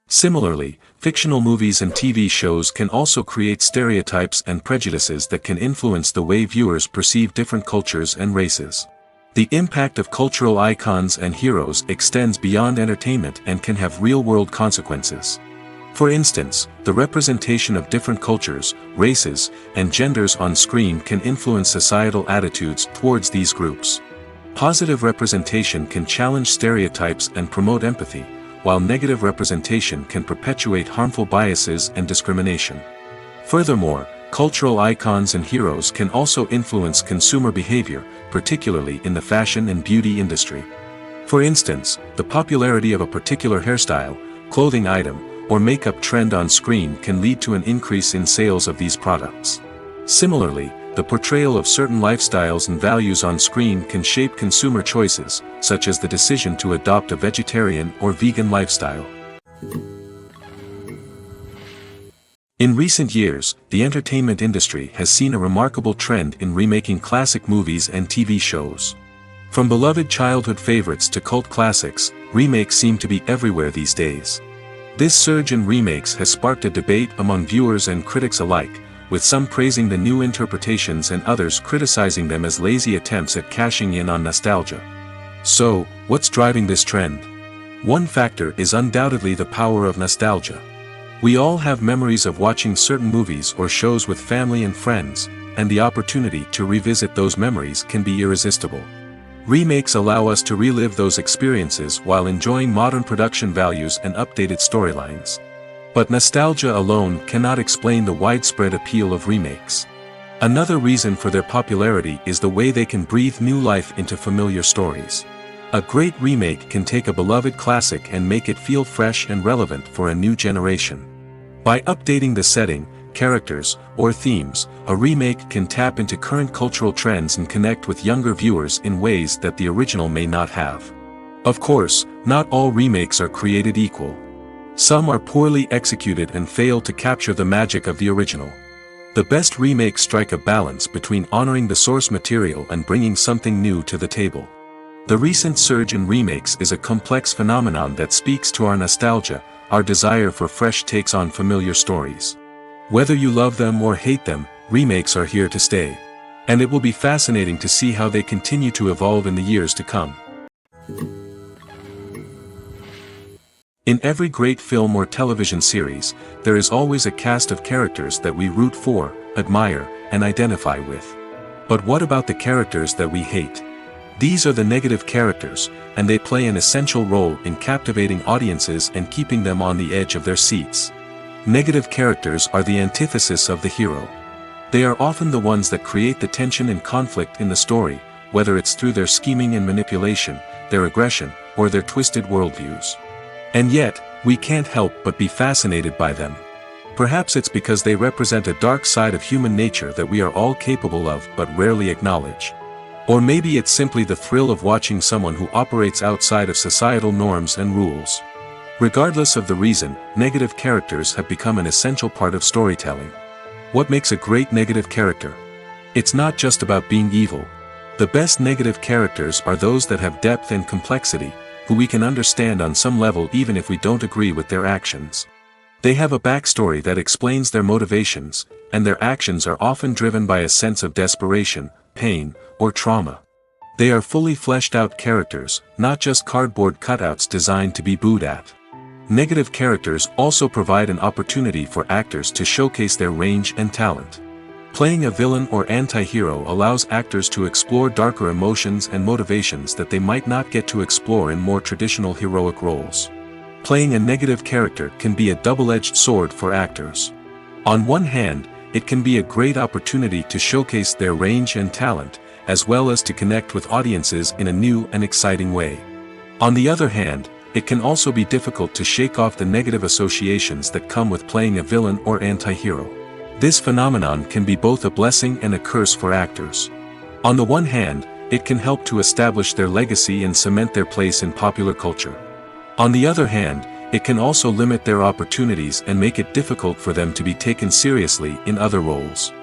Similarly, fictional movies and TV shows can also create stereotypes and prejudices that can influence the way viewers perceive different cultures and races. The impact of cultural icons and heroes extends beyond entertainment and can have real-world consequences. For instance, the representation of different cultures, races, and genders on screen can influence societal attitudes towards these groups. Positive representation can challenge stereotypes and promote empathy, while negative representation can perpetuate harmful biases and discrimination. Furthermore, cultural icons and heroes can also influence consumer behavior, particularly in the fashion and beauty industry. For instance, the popularity of a particular hairstyle, clothing item, or makeup trend on screen can lead to an increase in sales of these products. Similarly, the portrayal of certain lifestyles and values on screen can shape consumer choices, such as the decision to adopt a vegetarian or vegan lifestyle. In recent years, the entertainment industry has seen a remarkable trend in remaking classic movies and TV shows. From beloved childhood favorites to cult classics, remakes seem to be everywhere these days. This surge in remakes has sparked a debate among viewers and critics alike, with some praising the new interpretations and others criticizing them as lazy attempts at cashing in on nostalgia. So, what's driving this trend? One factor is undoubtedly the power of nostalgia. We all have memories of watching certain movies or shows with family and friends, and the opportunity to revisit those memories can be irresistible. Remakes allow us to relive those experiences while enjoying modern production values and updated storylines. But nostalgia alone cannot explain the widespread appeal of remakes. Another reason for their popularity is the way they can breathe new life into familiar stories. A great remake can take a beloved classic and make it feel fresh and relevant for a new generation. By updating the setting, characters, or themes, a remake can tap into current cultural trends and connect with younger viewers in ways that the original may not have. Of course, not all remakes are created equal. Some are poorly executed and fail to capture the magic of the original. The best remakes strike a balance between honoring the source material and bringing something new to the table. The recent surge in remakes is a complex phenomenon that speaks to our nostalgia, our desire for fresh takes on familiar stories. Whether you love them or hate them, remakes are here to stay. And it will be fascinating to see how they continue to evolve in the years to come. In every great film or television series, there is always a cast of characters that we root for, admire, and identify with. But what about the characters that we hate? These are the negative characters, and they play an essential role in captivating audiences and keeping them on the edge of their seats. Negative characters are the antithesis of the hero. They are often the ones that create the tension and conflict in the story, whether it's through their scheming and manipulation, their aggression, or their twisted worldviews. And yet, we can't help but be fascinated by them. Perhaps it's because they represent a dark side of human nature that we are all capable of but rarely acknowledge. Or maybe it's simply the thrill of watching someone who operates outside of societal norms and rules. Regardless of the reason, negative characters have become an essential part of storytelling. What makes a great negative character? It's not just about being evil. The best negative characters are those that have depth and complexity, who we can understand on some level even if we don't agree with their actions. They have a backstory that explains their motivations, and their actions are often driven by a sense of desperation, pain, or trauma. They are fully fleshed out characters, not just cardboard cutouts designed to be booed at. Negative characters also provide an opportunity for actors to showcase their range and talent. Playing a villain or anti-hero allows actors to explore darker emotions and motivations that they might not get to explore in more traditional heroic roles. Playing a negative character can be a double-edged sword for actors. On one hand, it can be a great opportunity to showcase their range and talent, as well as to connect with audiences in a new and exciting way. On the other hand, it can also be difficult to shake off the negative associations that come with playing a villain or anti-hero. This phenomenon can be both a blessing and a curse for actors. On the one hand, it can help to establish their legacy and cement their place in popular culture. On the other hand, it can also limit their opportunities and make it difficult for them to be taken seriously in other roles.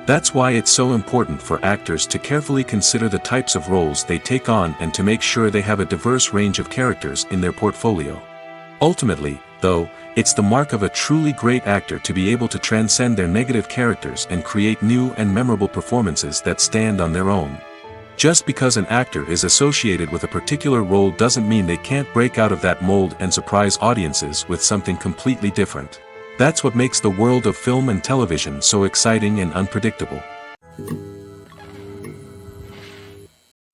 That's why it's so important for actors to carefully consider the types of roles they take on and to make sure they have a diverse range of characters in their portfolio. Ultimately, though, it's the mark of a truly great actor to be able to transcend their negative characters and create new and memorable performances that stand on their own. Just because an actor is associated with a particular role doesn't mean they can't break out of that mold and surprise audiences with something completely different. That's what makes the world of film and television so exciting and unpredictable.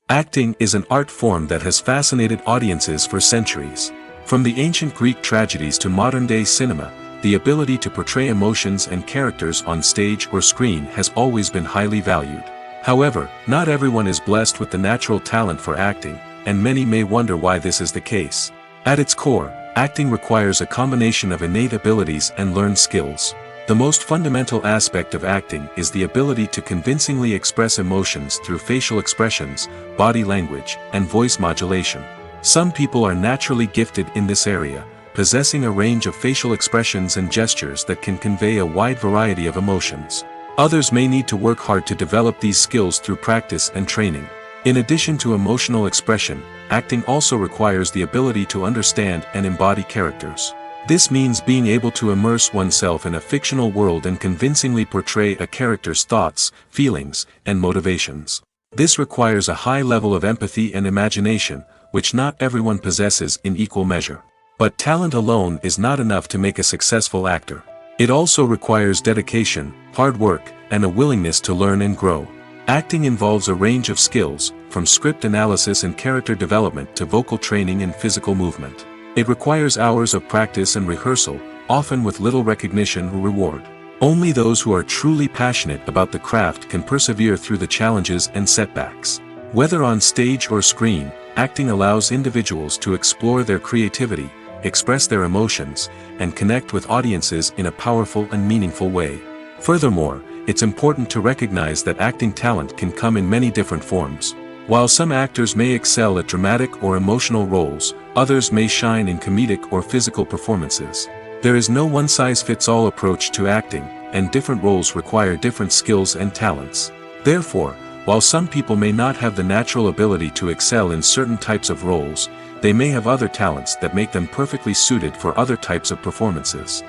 Acting is an art form that has fascinated audiences for centuries. From the ancient Greek tragedies to modern-day cinema, the ability to portray emotions and characters on stage or screen has always been highly valued. However, not everyone is blessed with the natural talent for acting, and many may wonder why this is the case. At its core, acting requires a combination of innate abilities and learned skills. The most fundamental aspect of acting is the ability to convincingly express emotions through facial expressions, body language, and voice modulation. Some people are naturally gifted in this area, possessing a range of facial expressions and gestures that can convey a wide variety of emotions. Others may need to work hard to develop these skills through practice and training. In addition to emotional expression, acting also requires the ability to understand and embody characters. This means being able to immerse oneself in a fictional world and convincingly portray a character's thoughts, feelings, and motivations. This requires a high level of empathy and imagination, which not everyone possesses in equal measure. But talent alone is not enough to make a successful actor. It also requires dedication, hard work, and a willingness to learn and grow. Acting involves a range of skills, from script analysis and character development to vocal training and physical movement. It requires hours of practice and rehearsal, often with little recognition or reward. Only those who are truly passionate about the craft can persevere through the challenges and setbacks. Whether on stage or screen, acting allows individuals to explore their creativity, express their emotions, and connect with audiences in a powerful and meaningful way. Furthermore, it's important to recognize that acting talent can come in many different forms. While some actors may excel at dramatic or emotional roles, others may shine in comedic or physical performances. There is no one-size-fits-all approach to acting, and different roles require different skills and talents. Therefore, while some people may not have the natural ability to excel in certain types of roles, they may have other talents that make them perfectly suited for other types of performances.